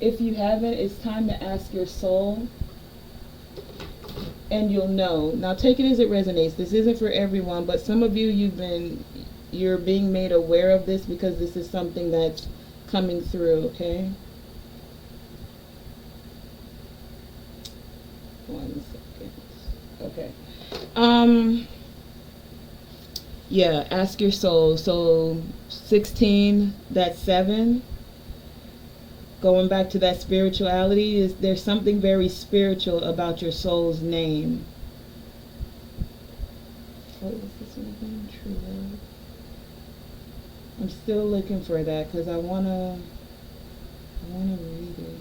If you haven't, it's time to ask your soul and you'll know. Now take it as it resonates. This isn't for everyone, but some of you, you're being made aware of this because this is something that's coming through, okay? 1 second. Okay. Yeah, ask your soul. So 16, that's 7. Going back to that spirituality, there's something very spiritual about your soul's name. What was this one again? True love. I'm still looking for that because I wanna read it.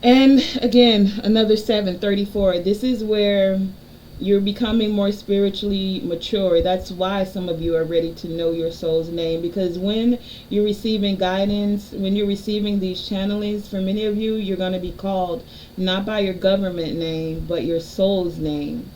And again, another 7, 34. This is where you're becoming more spiritually mature. That's why some of you are ready to know your soul's name, because when you're receiving guidance, when you're receiving these channelings, for many of you, you're going to be called not by your government name, but your soul's name.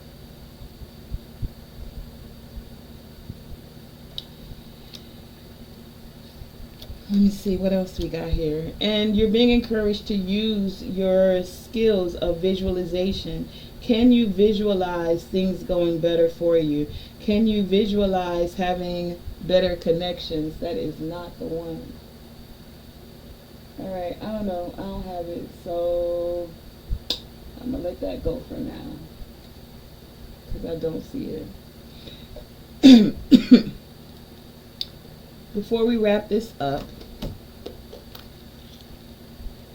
Let me see what else we got here. And you're being encouraged to use your skills of visualization. Can you visualize things going better for you? Can you visualize having better connections? That is not the one. All right, I don't know. I don't have it, so I'm going to let that go for now because I don't see it. Before we wrap this up,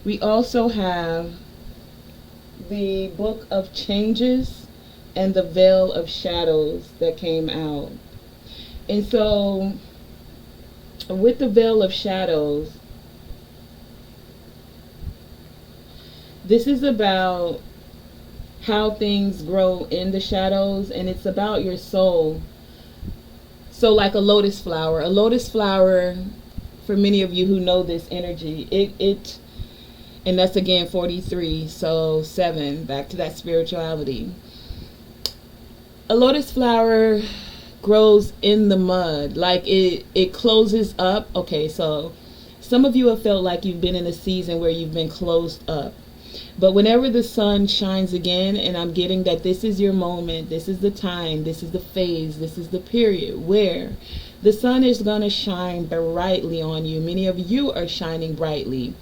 we also have the Book of Changes and the Veil of Shadows that came out. And so with the Veil of Shadows, this is about how things grow in the shadows, and it's about your soul. So like a lotus flower, for many of you who know this energy, it and that's again 43, so 7, back to that spirituality. A lotus flower grows in the mud, like it closes up. Okay, so some of you have felt like you've been in a season where you've been closed up. But whenever the sun shines again, and I'm getting that this is your moment, this is the time, this is the phase, this is the period where the sun is going to shine brightly on you. Many of you are shining brightly.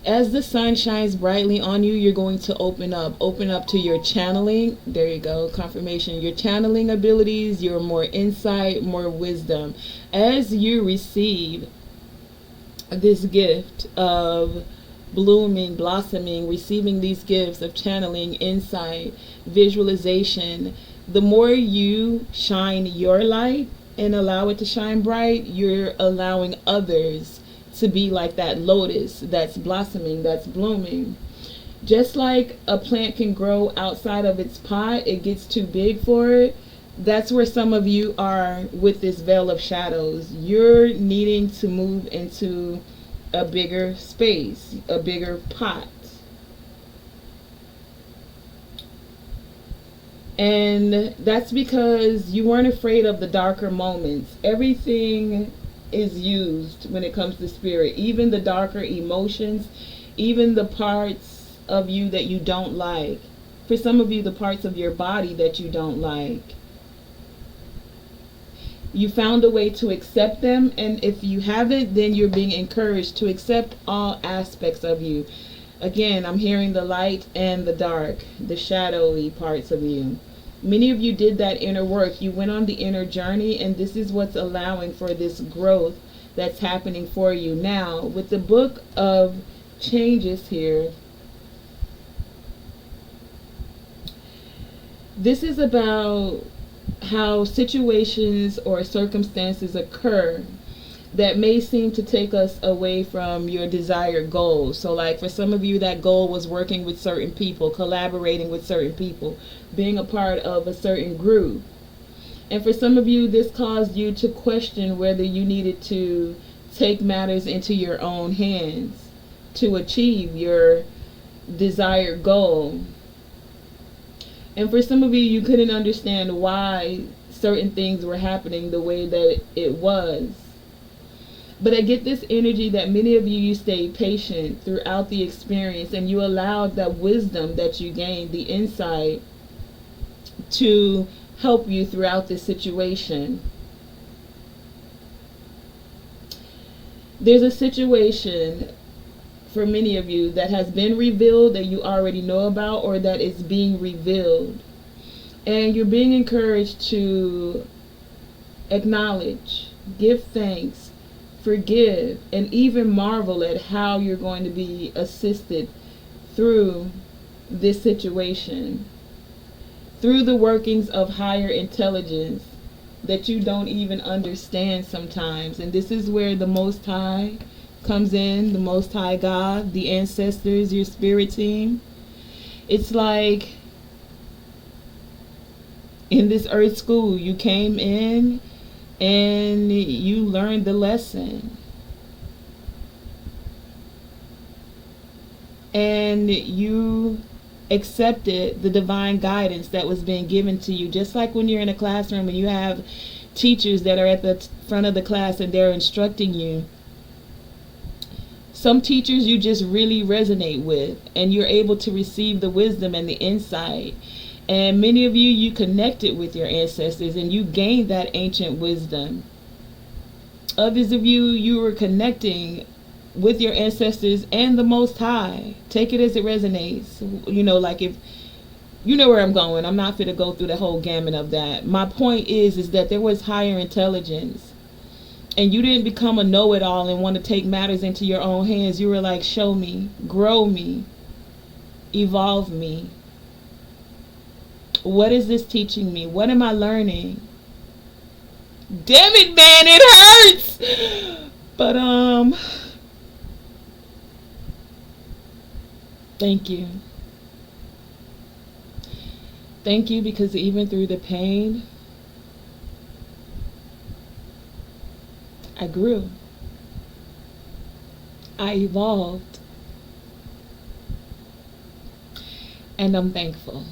As the sun shines brightly on you, you're going to open up to your channeling. There you go, confirmation. Your channeling abilities, your more insight, more wisdom. As you receive this gift of blooming, blossoming, receiving these gifts of channeling, insight, visualization, The more you shine your light and allow it to shine bright, you're allowing others to be like that lotus that's blossoming, that's blooming. Just like a plant can grow outside of its pot, it gets too big for it. That's where some of you are with this veil of shadows. You're needing to move into a bigger space, a bigger pot. And that's because you weren't afraid of the darker moments. Everything is used when it comes to spirit, even the darker emotions, even the parts of you that you don't like. For some of you, the parts of your body that you don't like. You found a way to accept them, and if you haven't, then you're being encouraged to accept all aspects of you. Again, I'm hearing the light and the dark, the shadowy parts of you. Many of you did that inner work. You went on the inner journey, and this is what's allowing for this growth that's happening for you. Now, with the book of changes here, this is about how situations or circumstances occur that may seem to take us away from your desired goals. So like for some of you, that goal was working with certain people, collaborating with certain people, being a part of a certain group. And for some of you, this caused you to question whether you needed to take matters into your own hands to achieve your desired goal. And for some of you, you couldn't understand why certain things were happening the way that it was. But I get this energy that many of you stayed patient throughout the experience, and you allowed that wisdom that you gained, the insight, to help you throughout this situation. There's a situation for many of you that has been revealed that you already know about, or that is being revealed. And you're being encouraged to acknowledge, give thanks, forgive, and even marvel at how you're going to be assisted through this situation, through the workings of higher intelligence that you don't even understand sometimes. And this is where the Most High comes in, the Most High God, the ancestors, your spirit team. It's like in this earth school, you came in and you learned the lesson. And you accepted the divine guidance that was being given to you. Just like when you're in a classroom and you have teachers that are at the front of the class and they're instructing you. Some teachers you just really resonate with, and you're able to receive the wisdom and the insight. And many of you, you connected with your ancestors and you gained that ancient wisdom. Others of you, you were connecting with your ancestors and the Most High. Take it as it resonates. You know, like if you know where I'm going. I'm not going to go through the whole gamut of that. My point is that there was higher intelligence. And you didn't become a know-it-all and want to take matters into your own hands. You were like, show me, grow me, evolve me. What is this teaching me? What am I learning? Damn it, man, it hurts. But thank you. Thank you, because even through the pain, I grew. I evolved. And I'm thankful.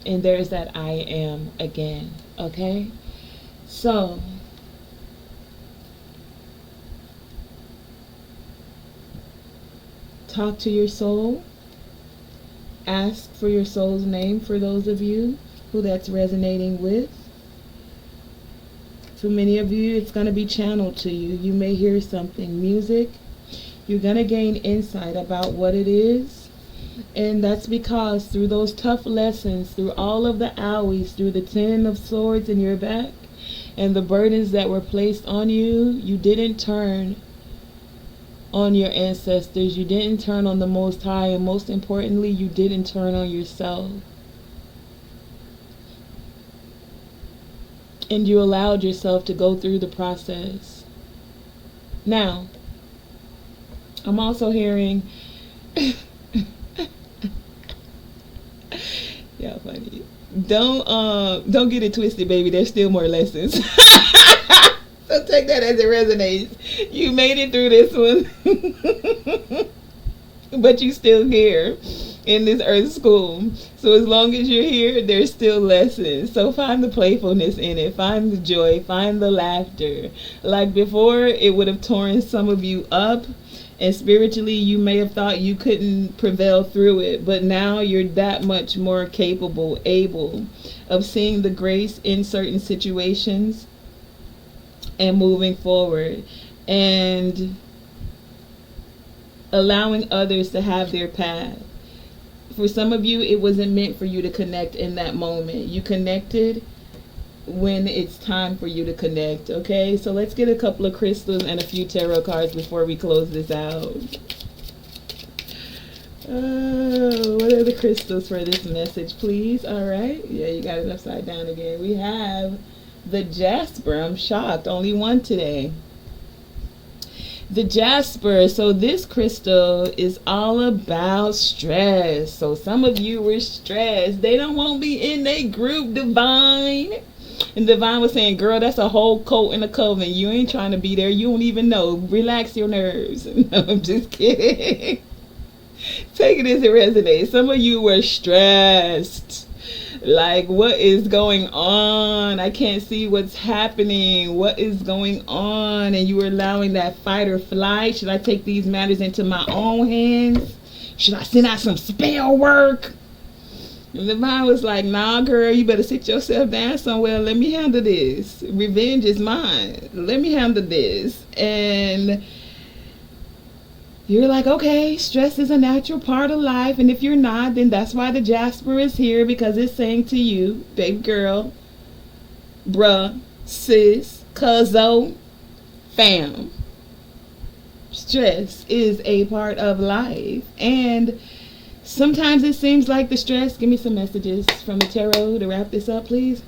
And there's that I am again. Okay? So, talk to your soul. Ask for your soul's name for those of you who that's resonating with. For many of you, it's going to be channeled to you. You may hear something, music. You're going to gain insight about what it is. And that's because through those tough lessons, through all of the owies, through the 10 of swords in your back, and the burdens that were placed on you, you didn't turn on your ancestors. You didn't turn on the Most High. And most importantly, you didn't turn on yourself. and you allowed yourself to go through the process. Now, I'm also hearing, y'all funny. Don't get it twisted, baby. There's still more lessons. So take that as it resonates. You made it through this one, but you still here in this earth school. So as long as you're here, there's still lessons. So find the playfulness in it. Find the joy. Find the laughter. Like before, it would have torn some of you up. And spiritually, you may have thought you couldn't prevail through it. But now you're that much more capable, able of seeing the grace in certain situations and moving forward. And allowing others to have their path. For some of you, it wasn't meant for you to connect in that moment. You connected when it's time for you to connect, okay? So let's get a couple of crystals and a few tarot cards before we close this out. What are the crystals for this message, please? All right. Yeah, you got it upside down again. We have the jasper. I'm shocked. Only one today. The jasper. So this crystal is all about stress. So some of you were stressed. They don't want to be in their group, Divine. And Divine was saying, girl, that's a whole cult in a coven. You ain't trying to be there. You don't even know. Relax your nerves. No, I'm just kidding. Take it as it resonates. Some of you were stressed. Like, what is going on? I can't see what's happening. What is going on? And you were allowing that fight or flight. Should I take these matters into my own hands? Should I send out some spell work? And the mind was like, nah, girl, you better sit yourself down somewhere. Let me handle this. Revenge is mine. Let me handle this. And you're like, okay, stress is a natural part of life. And if you're not, then that's why the jasper is here. Because it's saying to you, baby girl, bruh, sis, cuzzo, fam, stress is a part of life. And sometimes it seems like the stress. Give me some messages from the tarot to wrap this up, please.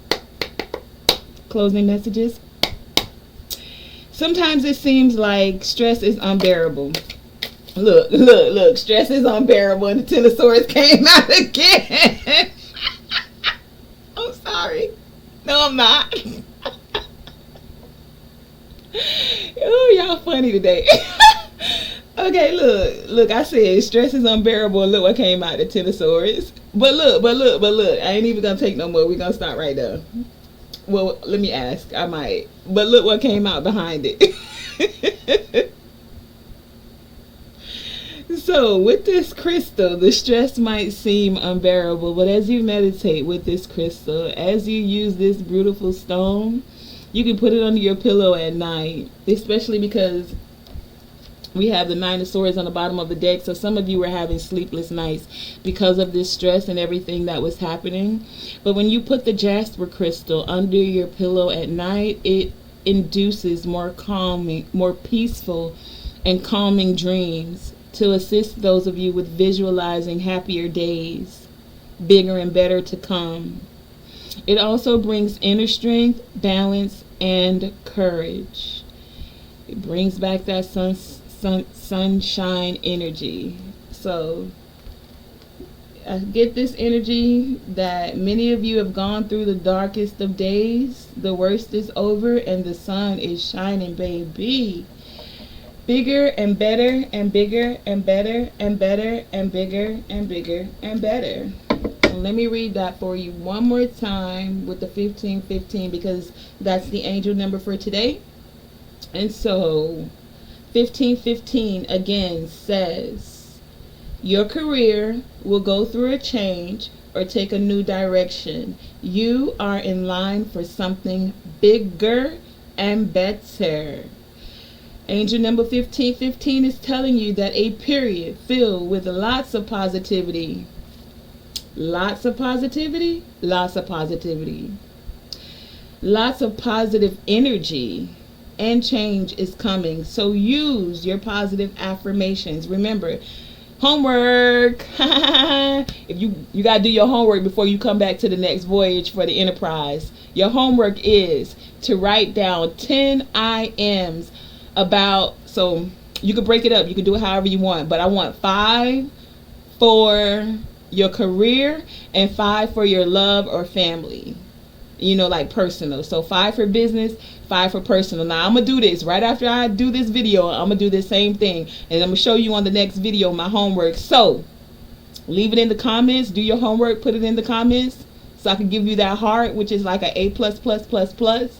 Closing messages. Sometimes it seems like stress is unbearable. Look. Stress is unbearable, and the Ten of Swords came out again. I'm sorry. No, I'm not. Oh, y'all funny today. Okay, look. I said stress is unbearable. Look what came out, the Ten of Swords. But look. I ain't even gonna take no more. We're gonna stop right there. Well, let me ask. I might. But look what came out behind it. So, with this crystal, the stress might seem unbearable, but as you meditate with this crystal, as you use this beautiful stone, you can put it under your pillow at night, especially because we have the Nine of Swords on the bottom of the deck, so some of you were having sleepless nights because of this stress and everything that was happening. But when you put the jasper crystal under your pillow at night, it induces more calming, more peaceful and calming dreams, to assist those of you with visualizing happier days, bigger and better to come. It also brings inner strength, balance, and courage. It brings back that sunshine energy. So I get this energy that many of you have gone through the darkest of days. The worst is over and the sun is shining, baby. Bigger and better and bigger and better and better and bigger and bigger and better. And let me read that for you one more time with the 1515, because that's the angel number for today. And so 1515 again says, your career will go through a change or take a new direction. You are in line for something bigger and better. Angel number 1515 is telling you that a period filled with lots of positivity. Lots of positivity. Lots of positivity. Lots of positive energy and change is coming. So use your positive affirmations. Remember, Homework. If you got to do your homework before you come back to the next voyage for the Enterprise. Your homework is to write down 10 IMs about, so you can break it up. You can do it however you want, but I want 5 for your career and 5 for your love or family. You know, like personal. So 5 for business, 5 for personal. Now I'm gonna do this right after I do this video. I'm gonna do the same thing, and I'm gonna show you on the next video my homework. So leave it in the comments. Do your homework. Put it in the comments so I can give you that heart, which is like an A+++++.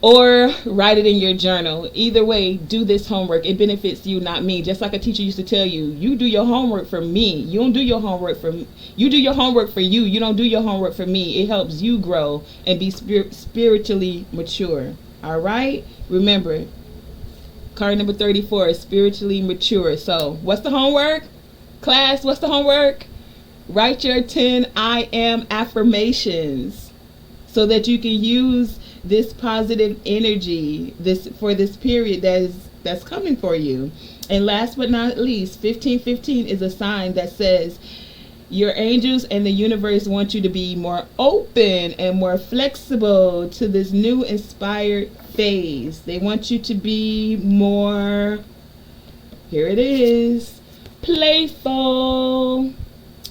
Or write it in your journal. Either way, do this homework. It benefits you, not me. Just like a teacher used to tell you, you do your homework for me. You don't do your homework for me. You do your homework for you. You don't do your homework for me. It helps you grow and be spiritually mature. All right? Remember, card number 34 is spiritually mature. So what's the homework? Class, what's the homework? Write your 10 I am affirmations so that you can use this positive energy for this period that's coming for you. And last but not least, 1515 is a sign that says your angels and the universe want you to be more open and more flexible to this new inspired phase. They want you to be more, here it is, playful.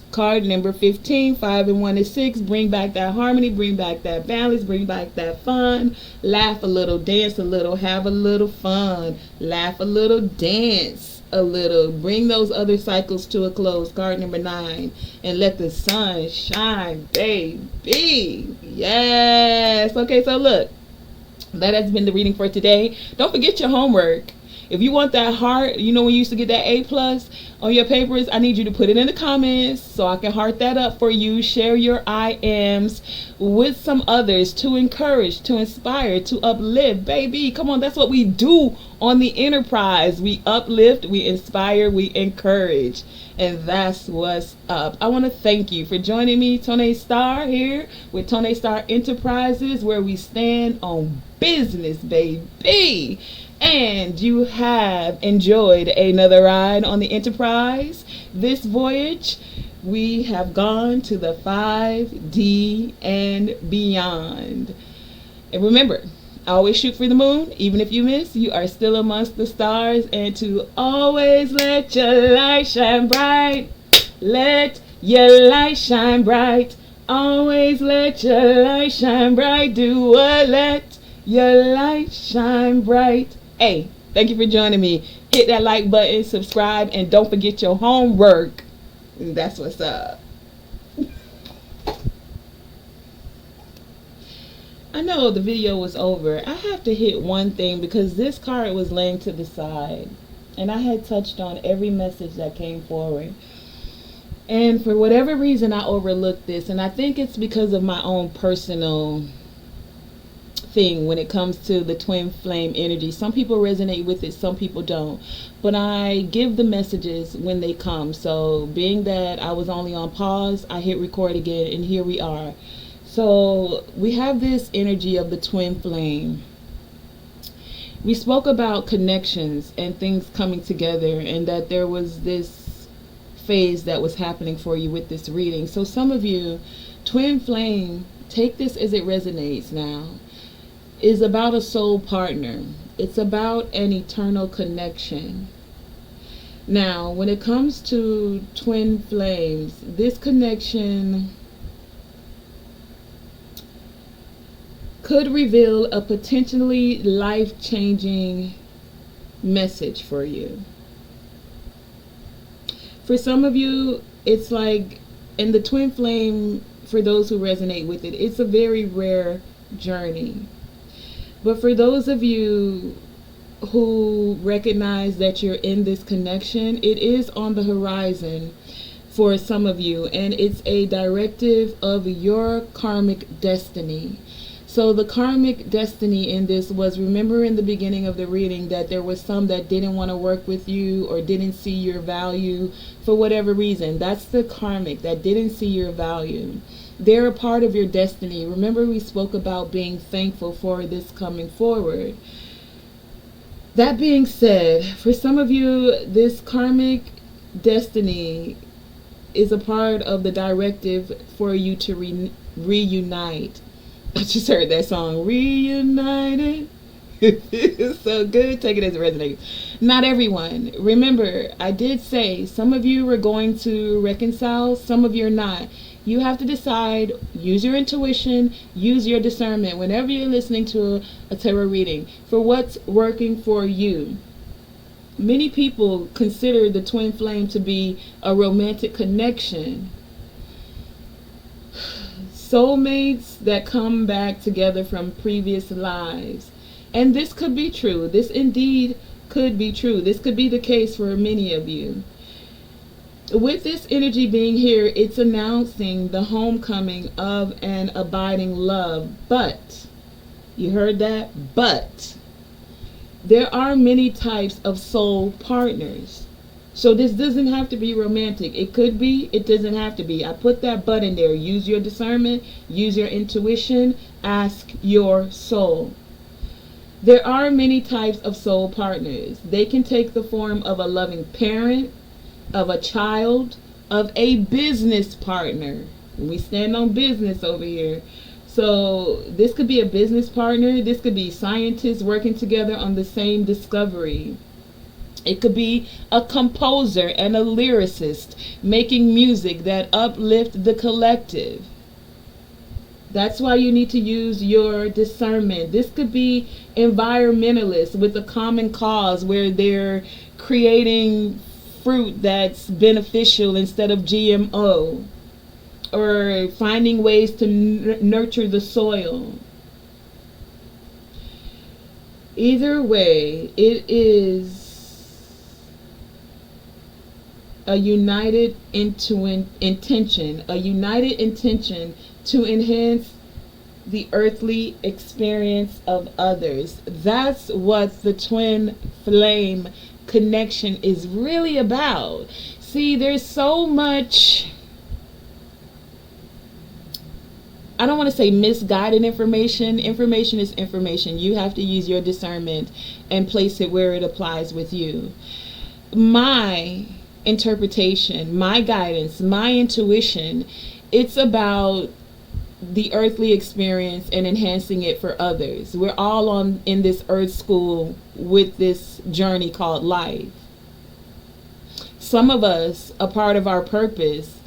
Card number 15, 5 and 1 is 6. Bring back that harmony, bring back that balance, bring back that fun. Laugh a little, dance a little, have a little fun. Laugh a little, dance a little. Bring those other cycles to a close. Card number 9. And let the sun shine, baby. Yes. Okay, so look. That has been the reading for today. Don't forget your homework. If you want that heart, you know when you used to get that A+ on your papers, I need you to put it in the comments so I can heart that up for you. Share your I ams with some others to encourage, to inspire, to uplift. Baby, come on, that's what we do on the Enterprise. We uplift, we inspire, we encourage. And that's what's up. I want to thank you for joining me, Tonae Star, here with Tonae Star Enterprises, where we stand on business, baby. And you have enjoyed another ride on the Enterprise. This voyage, we have gone to the 5D and beyond. And remember, always shoot for the moon. Even if you miss, you are still amongst the stars. And to always let your light shine bright. Let your light shine bright. Always let your light shine bright. Do what? Let your light shine bright. Hey, thank you for joining me. Hit that like button, subscribe, and don't forget your homework. That's what's up. I know the video was over. I have to hit one thing because this card was laying to the side. And I had touched on every message that came forward. And for whatever reason, I overlooked this. And I think it's because of my own personal thing when it comes to the twin flame energy. Some people resonate with it, some people don't, but I give the messages when they come. So being that I was only on pause, I hit record again, and here we are. So we have this energy of the twin flame. We spoke about connections and things coming together, and that there was this phase that was happening for you with this reading. So some of you, twin flame, take this as it resonates now, is about a soul partner. It's about an eternal connection. Now, when it comes to twin flames, this connection could reveal a potentially life-changing message for you. For some of you, it's like, in the twin flame, for those who resonate with it, it's a very rare journey. But for those of you who recognize that you're in this connection, it is on the horizon for some of you, and it's a directive of your karmic destiny. So the karmic destiny in this was, remember in the beginning of the reading that there was some that didn't want to work with you or didn't see your value for whatever reason. That's the karmic that didn't see your value. They're a part of your destiny. Remember we spoke about being thankful for this coming forward. That being said, for some of you, this karmic destiny is a part of the directive for you to reunite. I just heard that song, Reunited. It's so good. Take it as it resonates. Not everyone. Remember, I did say some of you are going to reconcile, some of you are not. You have to decide, use your intuition, use your discernment whenever you're listening to a tarot reading for what's working for you. Many people consider the twin flame to be a romantic connection. Soulmates that come back together from previous lives. And this could be true. This indeed could be true. This could be the case for many of you. With this energy being here, it's announcing the homecoming of an abiding love. But, you heard that? But, there are many types of soul partners. So this doesn't have to be romantic. It could be, it doesn't have to be. I put that but in there. Use your discernment, use your intuition, ask your soul. There are many types of soul partners. They can take the form of a loving parent, of a child, of a business partner. We stand on business over here. So this could be a business partner. This could be scientists working together on the same discovery. It could be a composer and a lyricist making music that uplift the collective. That's why you need to use your discernment. This could be environmentalists with a common cause where they're creating fruit that's beneficial instead of GMO, or finding ways to nurture the soil. Either way, it is a united intention, a united intention to enhance the earthly experience of others. That's what the twin flame connection is really about. See, there's so much, I don't want to say misguided information. Information is information. You have to use your discernment and place it where it applies with you. My interpretation, my guidance, my intuition, it's about the earthly experience and enhancing it for others. We're all on in this earth school with this journey called life. Some of us, a part of our purpose,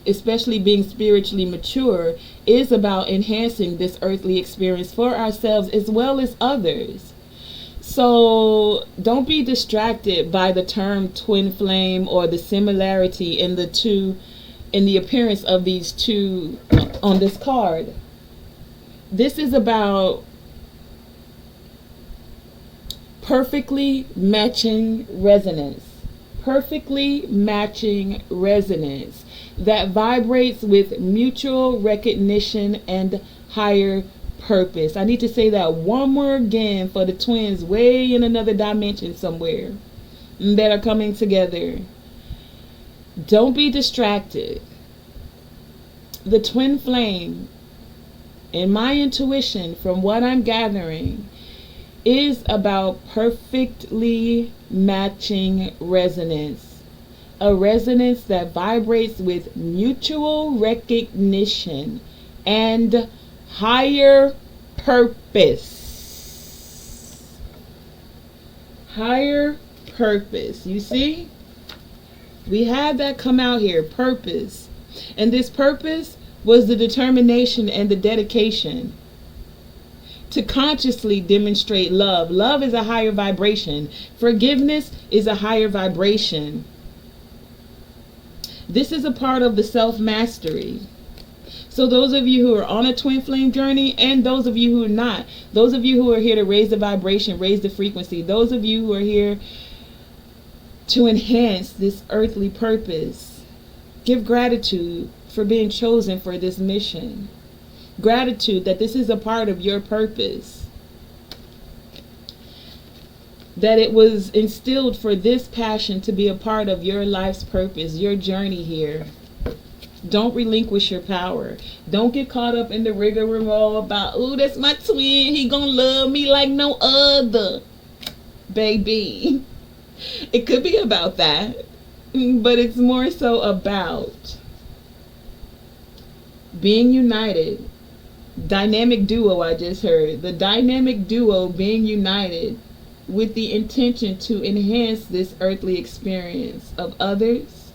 especially being spiritually mature, is about enhancing this earthly experience for ourselves as well as others. So don't be distracted by the term twin flame or the similarity in the two, in the appearance of these two on this card. This is about perfectly matching resonance. Perfectly matching resonance that vibrates with mutual recognition and higher purpose. I need to say that one more again for the twins way in another dimension somewhere that are coming together. Don't be distracted. The twin flame, in my intuition, from what I'm gathering, is about perfectly matching resonance. A resonance that vibrates with mutual recognition and higher purpose. Higher purpose. You see? We had that come out here. Purpose. And this purpose was the determination and the dedication to consciously demonstrate love. Love is a higher vibration. Forgiveness is a higher vibration. This is a part of the self-mastery. So those of you who are on a twin flame journey, and those of you who are not, those of you who are here to raise the vibration, raise the frequency, those of you who are here to enhance this earthly purpose, give gratitude for being chosen for this mission. Gratitude that this is a part of your purpose. That it was instilled for this passion to be a part of your life's purpose, your journey here. Don't relinquish your power. Don't get caught up in the rigmarole about, oh, that's my twin, he gonna love me like no other. baby. It could be about that, but it's more so about being united. Dynamic duo, I just heard. The dynamic duo being united with the intention to enhance this earthly experience of others.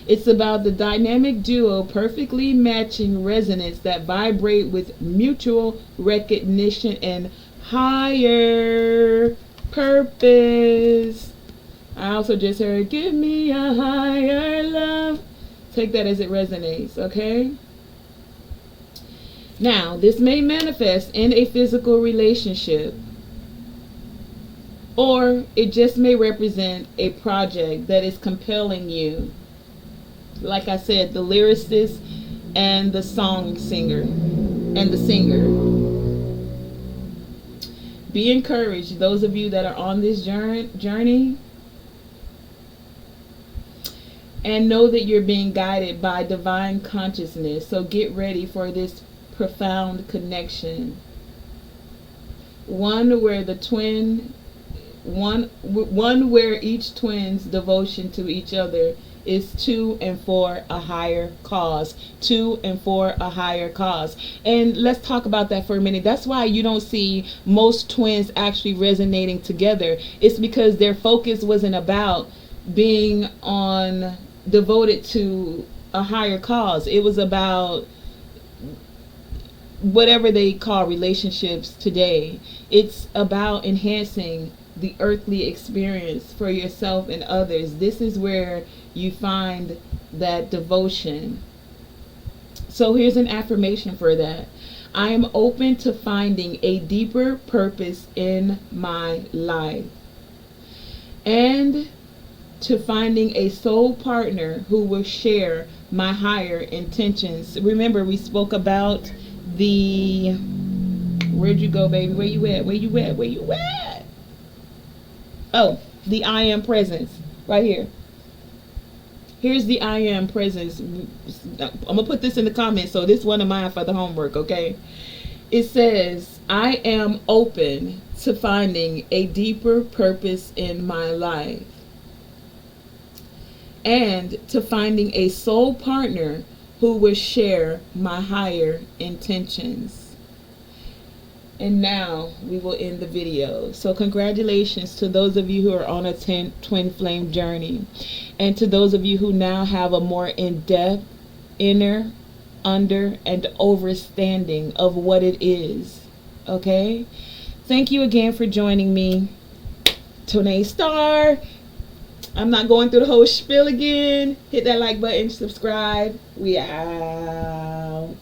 It's about the dynamic duo perfectly matching resonance that vibrate with mutual recognition and higher purpose. I also just heard, give me a higher love. Take that as it resonates, okay? Now, this may manifest in a physical relationship, or it just may represent a project that is compelling you. Like I said, the lyricist and the song singer and the singer. Be encouraged, those of you that are on this journey, and know that you're being guided by divine consciousness. So get ready for this profound connection. One where each twin's devotion to each other is to and for a higher cause. To and for a higher cause. And let's talk about that for a minute. That's why you don't see most twins actually resonating together. It's because their focus wasn't about being devoted to a higher cause. It was about whatever they call relationships today. It's about enhancing the earthly experience for yourself and others. This is where you find that devotion. So here's an affirmation for that. I am open to finding a deeper purpose in my life, and to finding a soul partner who will share my higher intentions. Remember, we spoke about where'd you go, baby? Where you at? Where you at? Where you at? Oh, the I am presence right here. Here's the I am presence. I'm gonna put this in the comments, so this one of mine for the homework, okay? It says, I am open to finding a deeper purpose in my life, and to finding a soul partner who will share my higher intentions. And now we will end the video. So congratulations to those of you who are on a twin flame journey, and to those of you who now have a more in-depth inner, under, and overstanding of what it is. Okay? Thank you again for joining me. Tonae Star. I'm not going through the whole spiel again. Hit that like button, subscribe. We out.